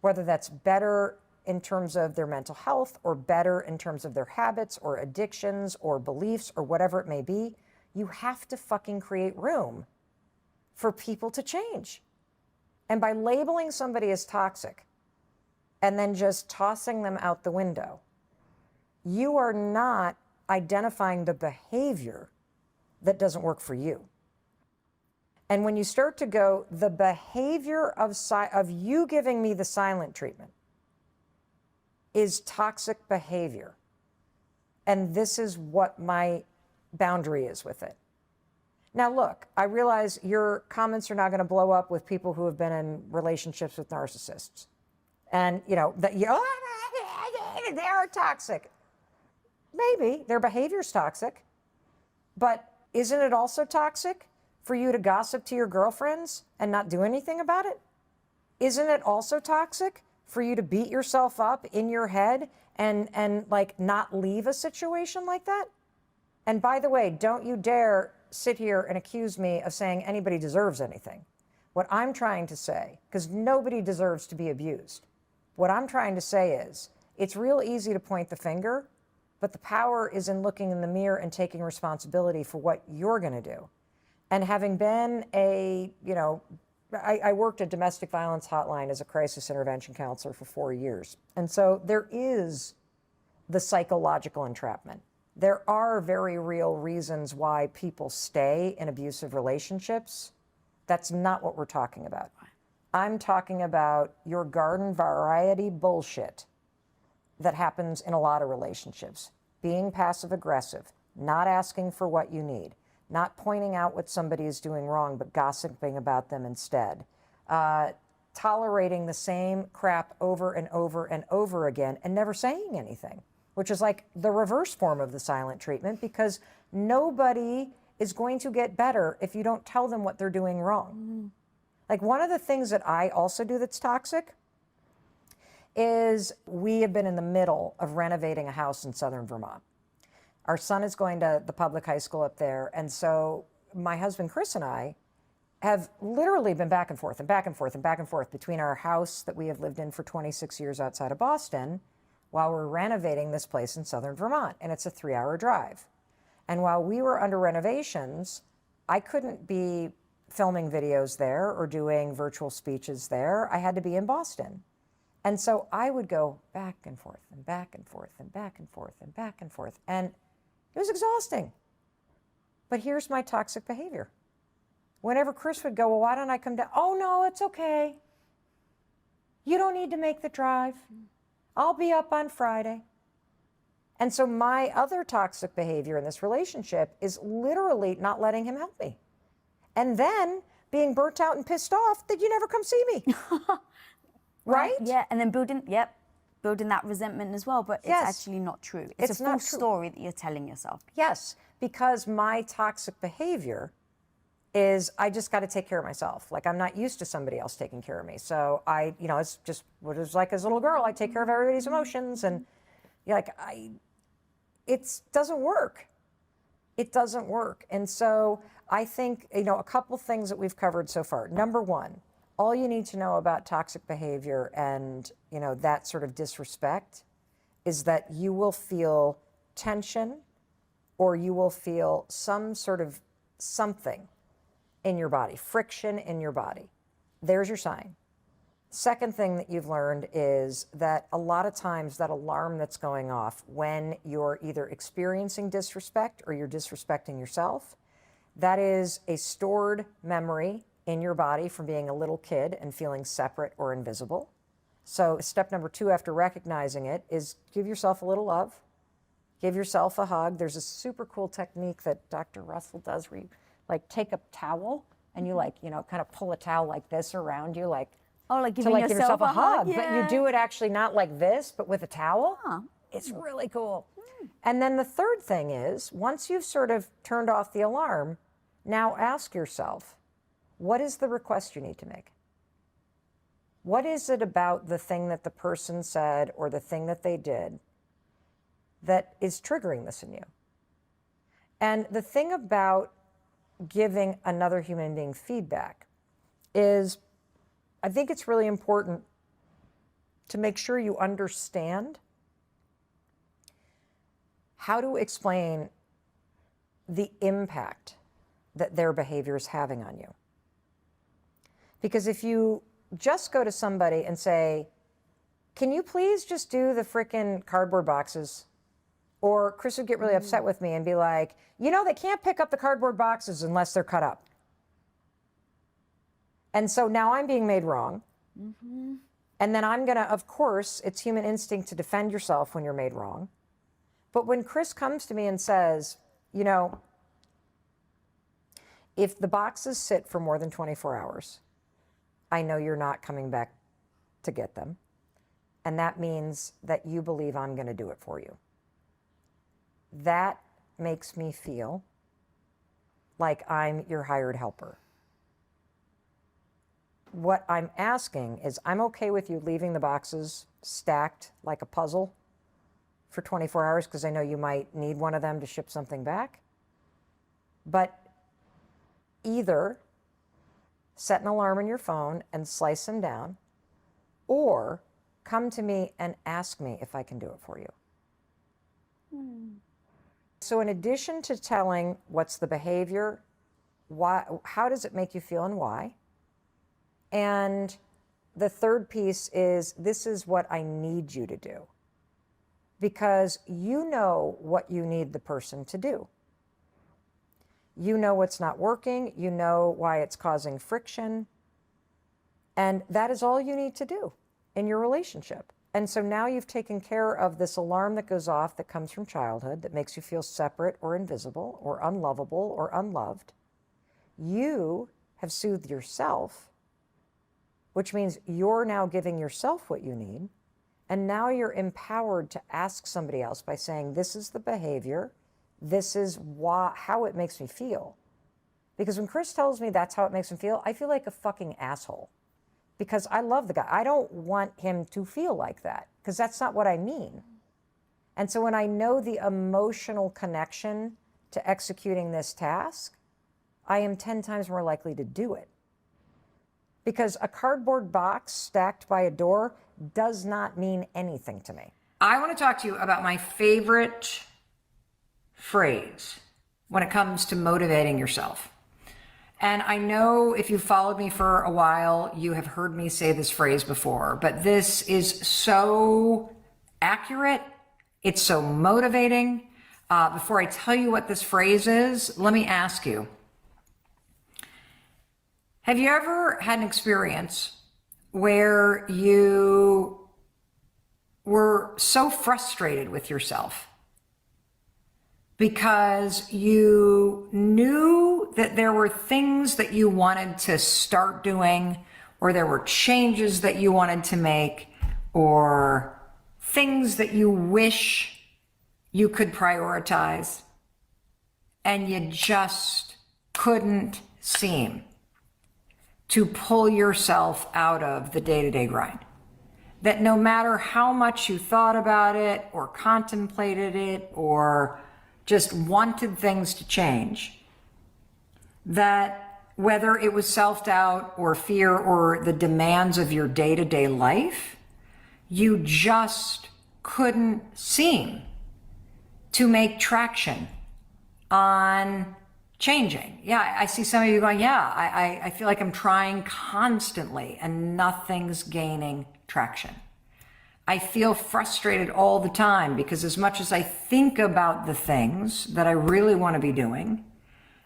whether that's better in terms of their mental health or better in terms of their habits or addictions or beliefs or whatever it may be, you have to fucking create room for people to change. And by labeling somebody as toxic and then just tossing them out the window, you are not identifying the behavior that doesn't work for you. And when you start to go, the behavior of you giving me the silent treatment is toxic behavior, and this is what my boundary is with it. Now, look, I realize your comments are not going to blow up with people who have been in relationships with narcissists. And, you know, that they're toxic. Maybe their behavior's toxic, but isn't it also toxic for you to gossip to your girlfriends and not do anything about it? Isn't it also toxic for you to beat yourself up in your head and like not leave a situation like that? And by the way, don't you dare sit here and accuse me of saying anybody deserves anything. What I'm trying to say, because nobody deserves to be abused, what I'm trying to say is it's real easy to point the finger, but the power is in looking in the mirror and taking responsibility for what you're going to do. And having been I worked at domestic violence hotline as a crisis intervention counselor for 4 years. And so there is the psychological entrapment. There are very real reasons why people stay in abusive relationships. That's not what we're talking about. I'm talking about your garden variety bullshit that happens in a lot of relationships. Being passive aggressive, not asking for what you need, not pointing out what somebody is doing wrong, but gossiping about them instead. Tolerating the same crap over and over and over again and never saying anything, which is like the reverse form of the silent treatment, because nobody is going to get better if you don't tell them what they're doing wrong. Like, one of the things that I also do that's toxic is we have been in the middle of renovating a house in southern Vermont. Our son is going to the public high school up there. And so my husband, Chris, and I have literally been back and forth and back and forth and back and forth between our house that we have lived in for 26 years outside of Boston while we're renovating this place in southern Vermont. And it's a 3-hour drive. And while we were under renovations, I couldn't be filming videos there or doing virtual speeches there. I had to be in Boston. And so I would go back and forth and back and forth and back and forth and back and forth. And it was exhausting. But here's my toxic behavior. Whenever Chris would go, well, why don't I come down? Oh, no, it's okay. You don't need to make the drive. I'll be up on Friday. And so my other toxic behavior in this relationship is literally not letting him help me. And then being burnt out and pissed off that you never come see me. Right? Yeah, and then building that resentment as well, but it's actually not true. It's a false story that you're telling yourself. Yes, because my toxic behavior is I just got to take care of myself. Like, I'm not used to somebody else taking care of me. So it's just what it was like as a little girl. I take care of everybody's emotions, and it doesn't work. It doesn't work. And so I think, a couple things that we've covered so far. Number one, all you need to know about toxic behavior and, that sort of disrespect is that you will feel tension or you will feel some sort of something in your body, friction in your body. There's your sign. Second thing that you've learned is that a lot of times that alarm that's going off when you're either experiencing disrespect or you're disrespecting yourself, that is a stored memory in your body from being a little kid and feeling separate or invisible. So step number 2 after recognizing it is give yourself a little love. Give yourself a hug. There's a super cool technique that Dr. Russell does where you like take a towel and you like, kind of pull a towel like this around you, like, like to like give yourself a hug. Yeah. But you do it actually not like this, but with a towel. It's really cool. And then the third thing is, once you've sort of turned off the alarm, now ask yourself, what is the request you need to make? What is it about the thing that the person said or the thing that they did that is triggering this in you? And the thing about giving another human being feedback is, I think it's really important to make sure you understand how to explain the impact that their behavior is having on you. Because if you just go to somebody and say, can you please just do the frickin' cardboard boxes? Or Chris would get really upset with me and be like, they can't pick up the cardboard boxes unless they're cut up. And so now I'm being made wrong. And then I'm gonna, of course, it's human instinct to defend yourself when you're made wrong. But when Chris comes to me and says, if the boxes sit for more than 24 hours, I know you're not coming back to get them. And that means that you believe I'm going to do it for you. That makes me feel like I'm your hired helper. What I'm asking is, I'm okay with you leaving the boxes stacked like a puzzle for 24 hours because I know you might need one of them to ship something back. But either set an alarm on your phone and slice them down, or come to me and ask me if I can do it for you. So in addition to telling what's the behavior, why, how does it make you feel and why? And the third piece is, this is what I need you to do. Because you know what you need the person to do. You know what's not working. You know why it's causing friction. And that is all you need to do in your relationship. And so now you've taken care of this alarm that goes off that comes from childhood that makes you feel separate or invisible or unlovable or unloved. You have soothed yourself, which means you're now giving yourself what you need. And now you're empowered to ask somebody else by saying, this is the behavior, this is how it makes me feel. Because when Chris tells me that's how it makes him feel, I feel like a fucking asshole. Because I love the guy. I don't want him to feel like that, because that's not what I mean. And so when I know the emotional connection to executing this task, I am 10 times more likely to do it. Because a cardboard box stacked by a door does not mean anything to me. I want to talk to you about my favorite phrase when it comes to motivating yourself. And I know if you've followed me for a while, you have heard me say this phrase before, but this is so accurate. It's so motivating. Before I tell you what this phrase is, let me ask you, have you ever had an experience where you were so frustrated with yourself because you knew that there were things that you wanted to start doing, or there were changes that you wanted to make, or things that you wish you could prioritize, and you just couldn't seem to pull yourself out of the day-to-day grind? That no matter how much you thought about it or contemplated it or just wanted things to change, that whether it was self-doubt or fear or the demands of your day-to-day life, you just couldn't seem to make traction on changing. Yeah, I see some of you going, yeah, I feel like I'm trying constantly and nothing's gaining traction. I feel frustrated all the time because as much as I think about the things that I really want to be doing,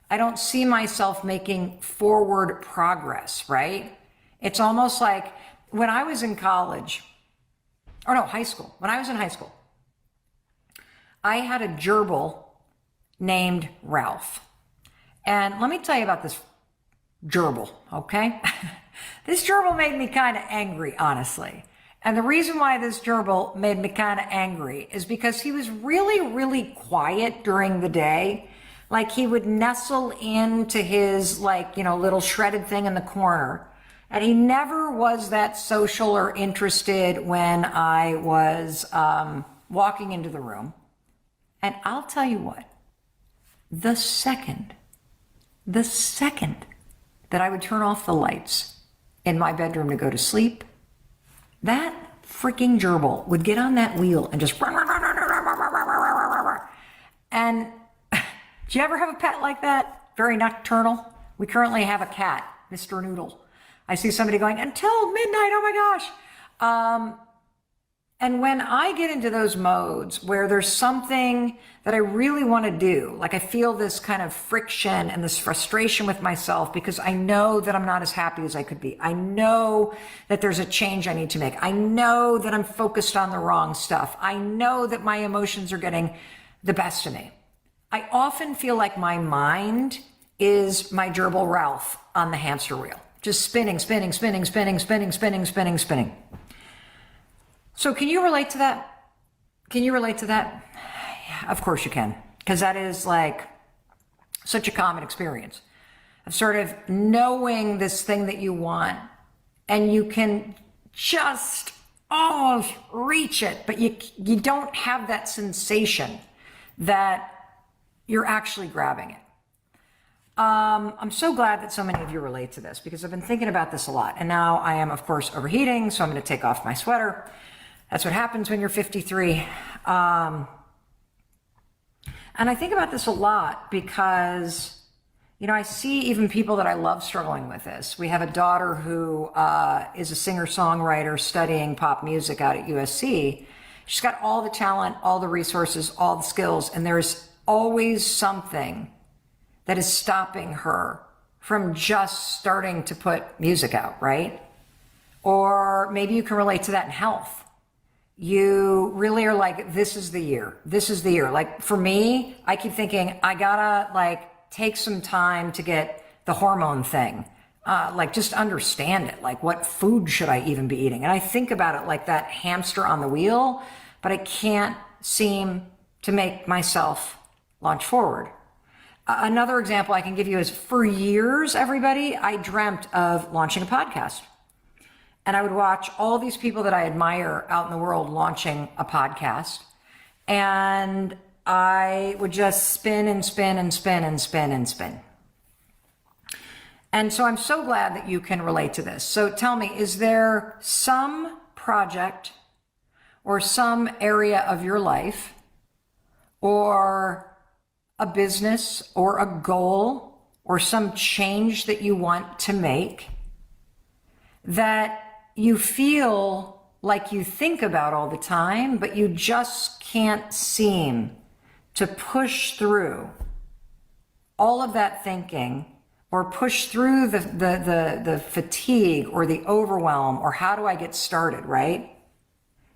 I don't see myself making forward progress, right? It's almost like when I was in college, or no, high school, when I was in high school, I had a gerbil named Ralph. And let me tell you about this gerbil, okay? This gerbil made me kind of angry, honestly. And the reason why this gerbil made me kind of angry is because he was really, really quiet during the day. Like he would nestle into his little shredded thing in the corner. And he never was that social or interested when I was walking into the room. And I'll tell you what, the second that I would turn off the lights in my bedroom to go to sleep, that freaking gerbil would get on that wheel and just and do you ever have a pet like that? Very nocturnal. We currently have a cat, Mr. Noodle. I see somebody going, until midnight, oh my gosh. And when I get into those modes where there's something that I really want to do, like I feel this kind of friction and this frustration with myself because I know that I'm not as happy as I could be. I know that there's a change I need to make. I know that I'm focused on the wrong stuff. I know that my emotions are getting the best of me. I often feel like my mind is my gerbil Ralph on the hamster wheel, just spinning. So can you relate to that? Can you relate to that? Yeah, of course you can, because that is like such a common experience of sort of knowing this thing that you want and you can just almost reach it, but you don't have that sensation that you're actually grabbing it. I'm so glad that so many of you relate to this because I've been thinking about this a lot. And now I am, of course, overheating, so I'm going to take off my sweater. That's what happens when you're 53. And I think about this a lot because, I see even people that I love struggling with this. We have a daughter who is a singer-songwriter studying pop music out at USC. She's got all the talent, all the resources, all the skills, and there's always something that is stopping her from just starting to put music out, right? Or maybe you can relate to that in health. You really are like, this is the year. Like for me, I keep thinking I gotta take some time to get the hormone thing. Just understand it. Like what food should I even be eating? And I think about it like that hamster on the wheel, but I can't seem to make myself launch forward. Another example I can give you is for years, everybody, I dreamt of launching a podcast. And I would watch all these people that I admire out in the world launching a podcast. And I would just spin. And so I'm so glad that you can relate to this. So tell me, is there some project or some area of your life or a business or a goal or some change that you want to make that you feel like you think about all the time, but you just can't seem to push through all of that thinking or push through the fatigue or the overwhelm or how do I get started, right?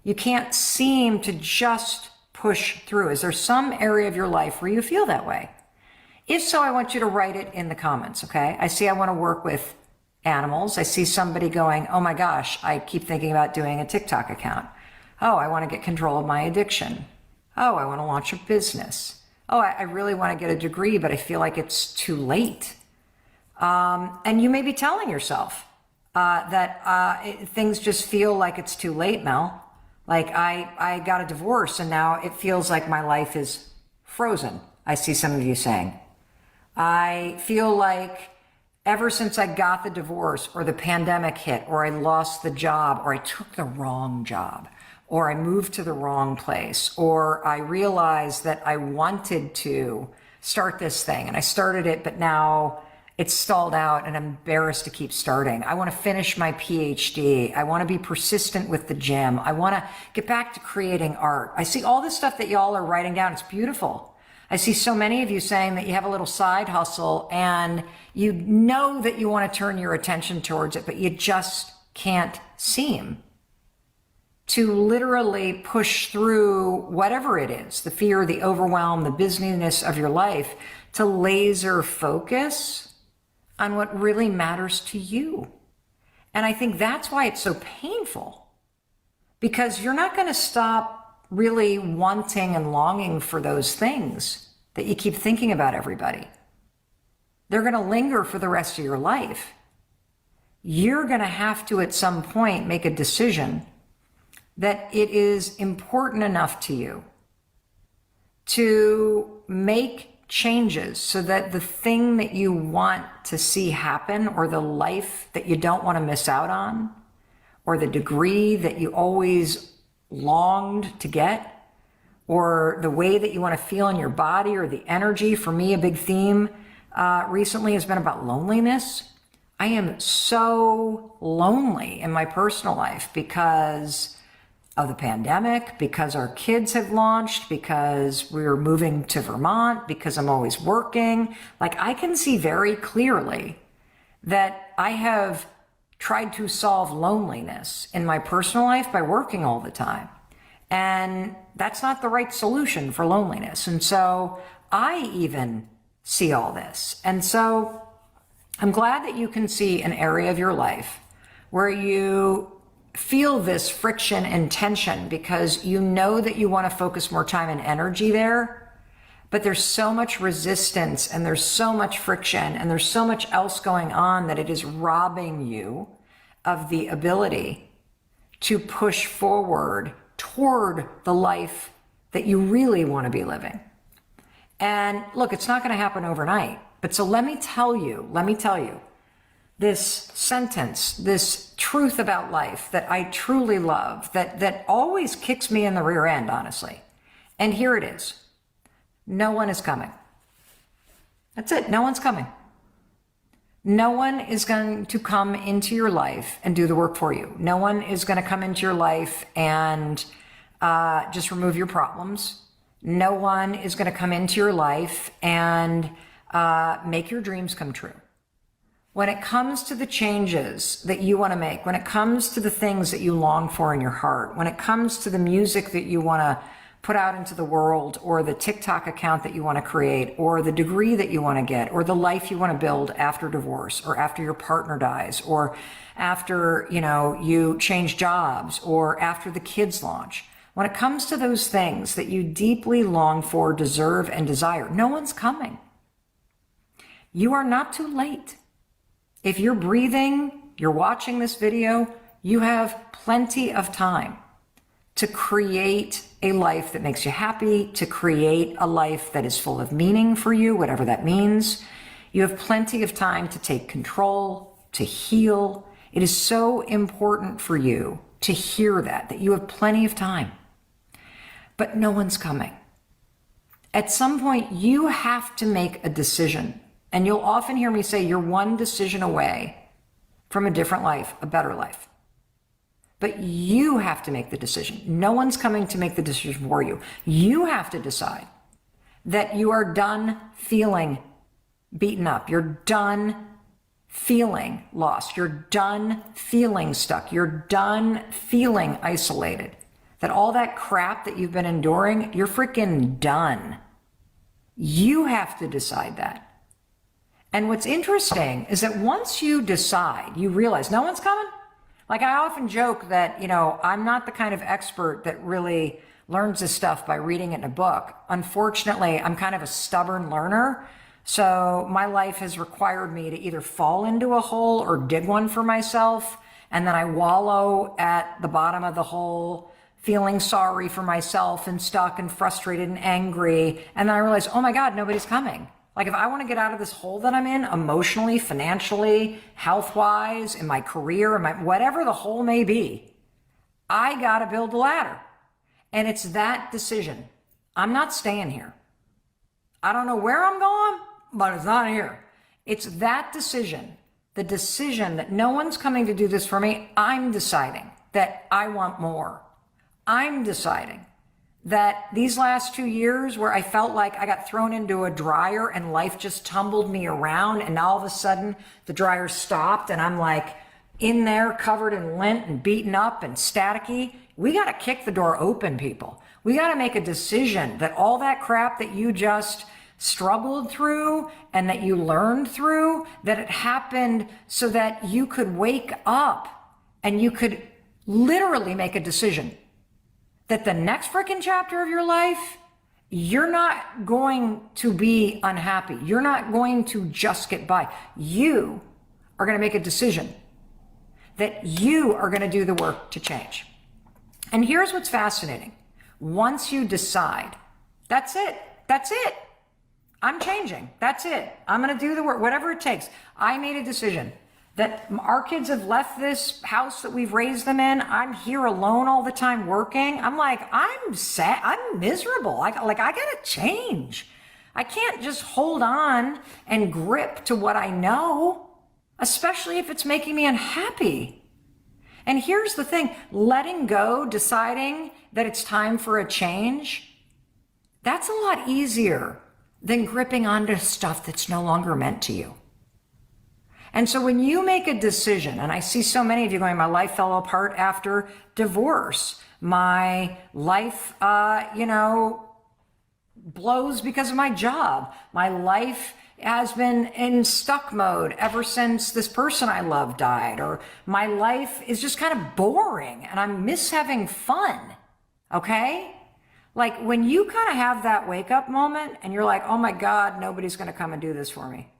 You can't seem to just push through. Is there some area of your life where you feel that way? If so, I want you to write it in the comments, okay? I see I want to work with animals. I see somebody going, oh my gosh, I keep thinking about doing a TikTok account. Oh, I want to get control of my addiction. Oh, I want to launch a business. Oh, I really want to get a degree, but I feel like it's too late. And you may be telling yourself that things just feel like it's too late, Mel. Like I got a divorce and now it feels like my life is frozen. I see some of you saying. I feel like ever since I got the divorce or the pandemic hit or I lost the job or I took the wrong job or I moved to the wrong place or I realized that I wanted to start this thing and I started it, but now it's stalled out and I'm embarrassed to keep starting. I want to finish my PhD. I want to be persistent with the gym. I want to get back to creating art. I see all this stuff that y'all are writing down. It's beautiful. I see so many of you saying that you have a little side hustle and you know that you want to turn your attention towards it, but you just can't seem to literally push through whatever it is, the fear, the overwhelm, the busyness of your life, to laser focus on what really matters to you. And I think that's why it's so painful, because you're not going to stop really wanting and longing for those things that you keep thinking about everybody. They're going to linger for the rest of your life. You're going to have to, at some point, make a decision that it is important enough to you to make changes so that the thing that you want to see happen, or the life that you don't want to miss out on, or the degree that you always longed to get, or the way that you want to feel in your body, or the energy. For me, a big theme recently has been about loneliness. I am so lonely in my personal life because of the pandemic, because our kids have launched, because we're moving to Vermont, because I'm always working. Like, I can see very clearly that I have tried to solve loneliness in my personal life by working all the time. And that's not the right solution for loneliness. And so I even see all this. And so I'm glad that you can see an area of your life where you feel this friction and tension, because you know that you want to focus more time and energy there, but there's so much resistance and there's so much friction and there's so much else going on that it is robbing you of the ability to push forward toward the life that you really want to be living. And look, it's not going to happen overnight. But so let me tell you, this sentence, this truth about life that I truly love, that always kicks me in the rear end, honestly. And here it is. No one is coming. That's it. No one's coming. No one is going to come into your life and do the work for you. No one is going to come into your life and just remove your problems. No one is going to come into your life and make your dreams come true. When it comes to the changes that you want to make, when it comes to the things that you long for in your heart, when it comes to the music that you want to put out into the world, or the TikTok account that you want to create, or the degree that you want to get, or the life you want to build after divorce, or after your partner dies, or after, you change jobs, or after the kids launch. When it comes to those things that you deeply long for, deserve, and desire, no one's coming. You are not too late. If you're breathing, you're watching this video, you have plenty of time to create a life that makes you happy, to create a life that is full of meaning for you, whatever that means. You have plenty of time to take control, to heal. It is so important for you to hear that you have plenty of time. But no one's coming. At some point, you have to make a decision. And you'll often hear me say, you're one decision away from a different life, a better life. But you have to make the decision. No one's coming to make the decision for you. You have to decide that you are done feeling beaten up. You're done feeling lost. You're done feeling stuck. You're done feeling isolated. That all that crap that you've been enduring, you're freaking done. You have to decide that. And what's interesting is that once you decide, you realize no one's coming. Like, I often joke that, I'm not the kind of expert that really learns this stuff by reading it in a book. Unfortunately, I'm kind of a stubborn learner. So my life has required me to either fall into a hole or dig one for myself. And then I wallow at the bottom of the hole, feeling sorry for myself and stuck and frustrated and angry. And then I realize, oh my God, nobody's coming. Like, if I want to get out of this hole that I'm in, emotionally, financially, health-wise, in my career, whatever the hole may be, I got to build a ladder. And it's that decision. I'm not staying here. I don't know where I'm going, but it's not here. It's that decision, the decision that no one's coming to do this for me. I'm deciding that I want more. I'm deciding that these last 2 years where I felt like I got thrown into a dryer and life just tumbled me around, and all of a sudden the dryer stopped and I'm like in there covered in lint and beaten up and staticky. We got to kick the door open, people. We got to make a decision that all that crap that you just struggled through and that you learned through, that it happened so that you could wake up and you could literally make a decision that the next freaking chapter of your life, you're not going to be unhappy. You're not going to just get by. You are going to make a decision that you are going to do the work to change. And here's what's fascinating. Once you decide, that's it. That's it. I'm changing. That's it. I'm going to do the work, whatever it takes. I made a decision that our kids have left this house that we've raised them in. I'm here alone all the time working. I'm like, I'm sad. I'm miserable. I got to change. I can't just hold on and grip to what I know, especially if it's making me unhappy. And here's the thing, letting go, deciding that it's time for a change, that's a lot easier than gripping onto stuff that's no longer meant to you. And so when you make a decision, and I see so many of you going, my life fell apart after divorce, my life, blows because of my job, my life has been in stuck mode ever since this person I love died, or my life is just kind of boring and I miss having fun, okay? Like when you kind of have that wake up moment and you're like, oh my God, nobody's going to come and do this for me.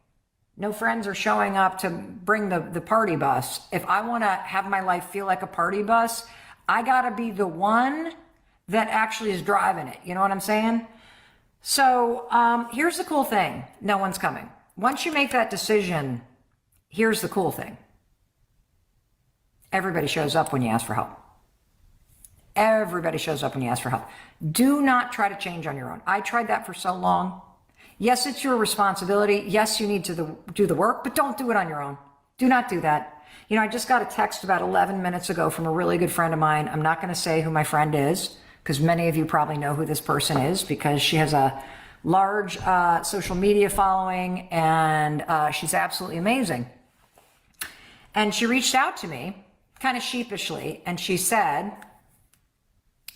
No friends are showing up to bring the party bus. If I want to have my life feel like a party bus, I got to be the one that actually is driving it. You know what I'm saying? So here's the cool thing. No one's coming. Once you make that decision, here's the cool thing. Everybody shows up when you ask for help. Everybody shows up when you ask for help. Do not try to change on your own. I tried that for so long. Yes, it's your responsibility. Yes, you need to do the work, but don't do it on your own. Do not do that. You know, I just got a text about 11 minutes ago from a really good friend of mine. I'm not going to say who my friend is, because many of you probably know who this person is, because she has a large social media following, and she's absolutely amazing. And she reached out to me kind of sheepishly, and she said,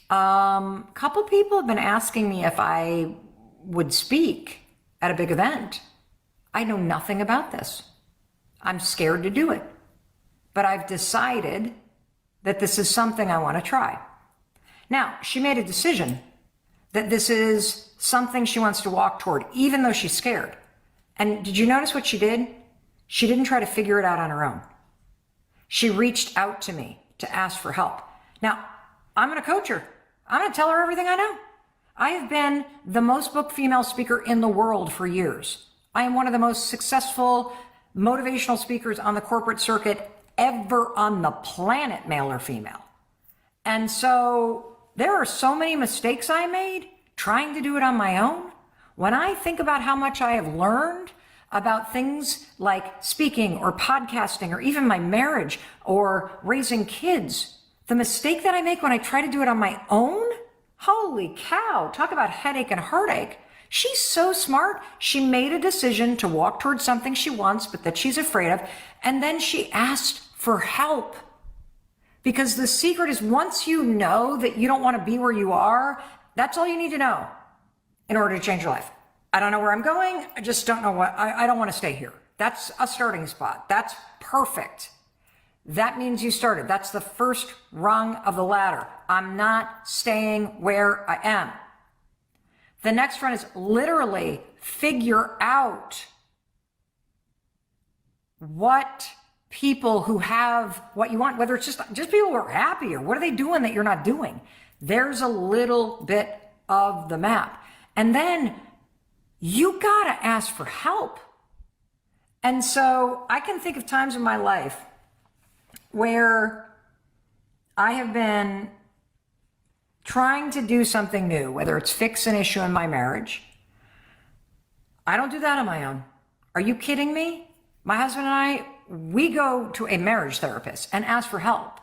a couple people have been asking me if I would speak at a big event. I know nothing about this. I'm scared to do it, but I've decided that this is something I want to try. Now, she made a decision that this is something she wants to walk toward, even though she's scared. And did you notice what she did? She didn't try to figure it out on her own. She reached out to me to ask for help. Now, I'm going to coach her. I'm going to tell her everything I know. I have been the most booked female speaker in the world for years. I am one of the most successful motivational speakers on the corporate circuit ever on the planet, male or female. And so there are so many mistakes I made trying to do it on my own. When I think about how much I have learned about things like speaking or podcasting or even my marriage or raising kids, the mistake that I make when I try to do it on my own, holy cow, talk about headache and heartache. She's so smart. She made a decision to walk towards something she wants, but that she's afraid of. And then she asked for help. Because the secret is, once you know that you don't want to be where you are, that's all you need to know in order to change your life. I don't know where I'm going. I just don't know I don't want to stay here. That's a starting spot. That's perfect. That means you started. That's the first rung of the ladder. I'm not staying where I am. The next one is literally figure out what people who have what you want, whether it's just people who are happy or what are they doing that you're not doing. There's a little bit of the map. And then you gotta ask for help. And so I can think of times in my life where I have been trying to do something new, whether it's fix an issue in my marriage. I don't do that on my own. Are you kidding me? My husband and I, we go to a marriage therapist and ask for help.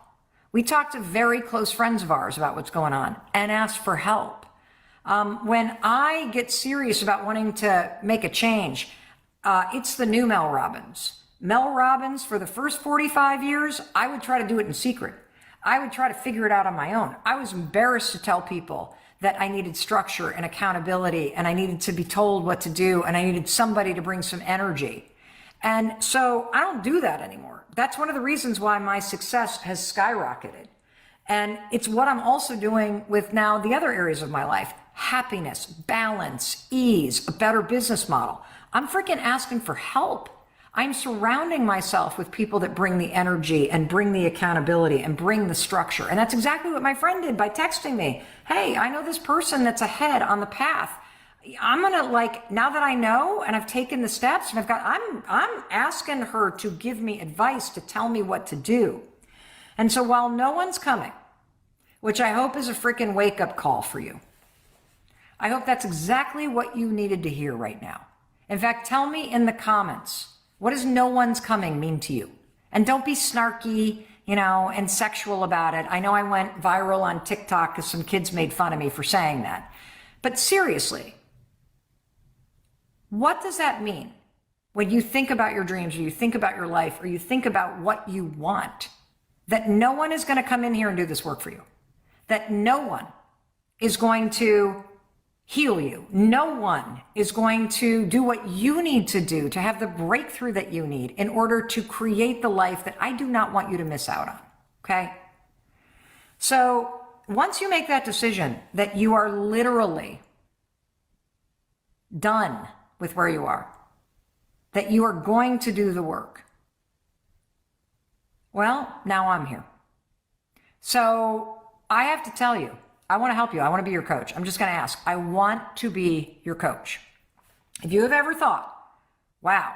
We talk to very close friends of ours about what's going on and ask for help. When I get serious about wanting to make a change, it's the new Mel Robbins. Mel Robbins, for the first 45 years, I would try to do it in secret. I would try to figure it out on my own. I was embarrassed to tell people that I needed structure and accountability, and I needed to be told what to do, and I needed somebody to bring some energy. And so I don't do that anymore. That's one of the reasons why my success has skyrocketed. And it's what I'm also doing with now the other areas of my life: happiness, balance, ease, a better business model. I'm freaking asking for help. I'm surrounding myself with people that bring the energy and bring the accountability and bring the structure. And that's exactly what my friend did by texting me. Hey, I know this person that's ahead on the path. I'm going to, now that I know and I've taken the steps and I'm asking her to give me advice, to tell me what to do. And so while no one's coming, which I hope is a freaking wake up call for you, I hope that's exactly what you needed to hear right now. In fact, tell me in the comments, what does no one's coming mean to you? And don't be snarky, and sexual about it. I know I went viral on TikTok because some kids made fun of me for saying that. But seriously, what does that mean when you think about your dreams, or you think about your life, or you think about what you want? That no one is going to come in here and do this work for you. That no one is going to heal you. No one is going to do what you need to do to have the breakthrough that you need in order to create the life that I do not want you to miss out on. Okay? So once you make that decision that you are literally done with where you are, that you are going to do the work, well, now I'm here. So I have to tell you, I want to help you. I want to be your coach. I'm just going to ask. I want to be your coach. If you have ever thought, wow,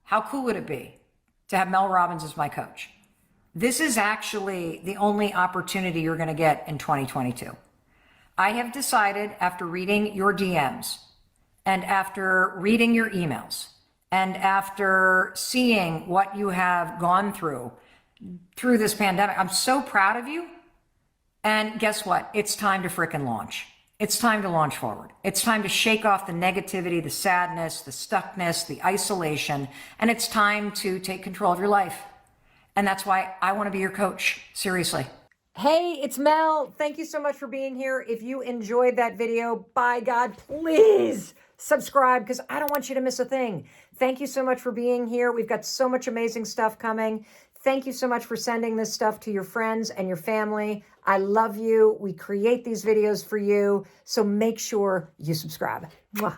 how cool would it be to have Mel Robbins as my coach? This is actually the only opportunity you're going to get in 2022. I have decided, after reading your DMs and after reading your emails and after seeing what you have gone through this pandemic, I'm so proud of you. And guess what? It's time to frickin' launch. It's time to launch forward. It's time to shake off the negativity, the sadness, the stuckness, the isolation, and it's time to take control of your life. And that's why I want to be your coach. Seriously. Hey, it's Mel. Thank you so much for being here. If you enjoyed that video, by God, please subscribe, because I don't want you to miss a thing. Thank you so much for being here. We've got so much amazing stuff coming. Thank you so much for sending this stuff to your friends and your family. I love you. We create these videos for you. So make sure you subscribe. Mwah.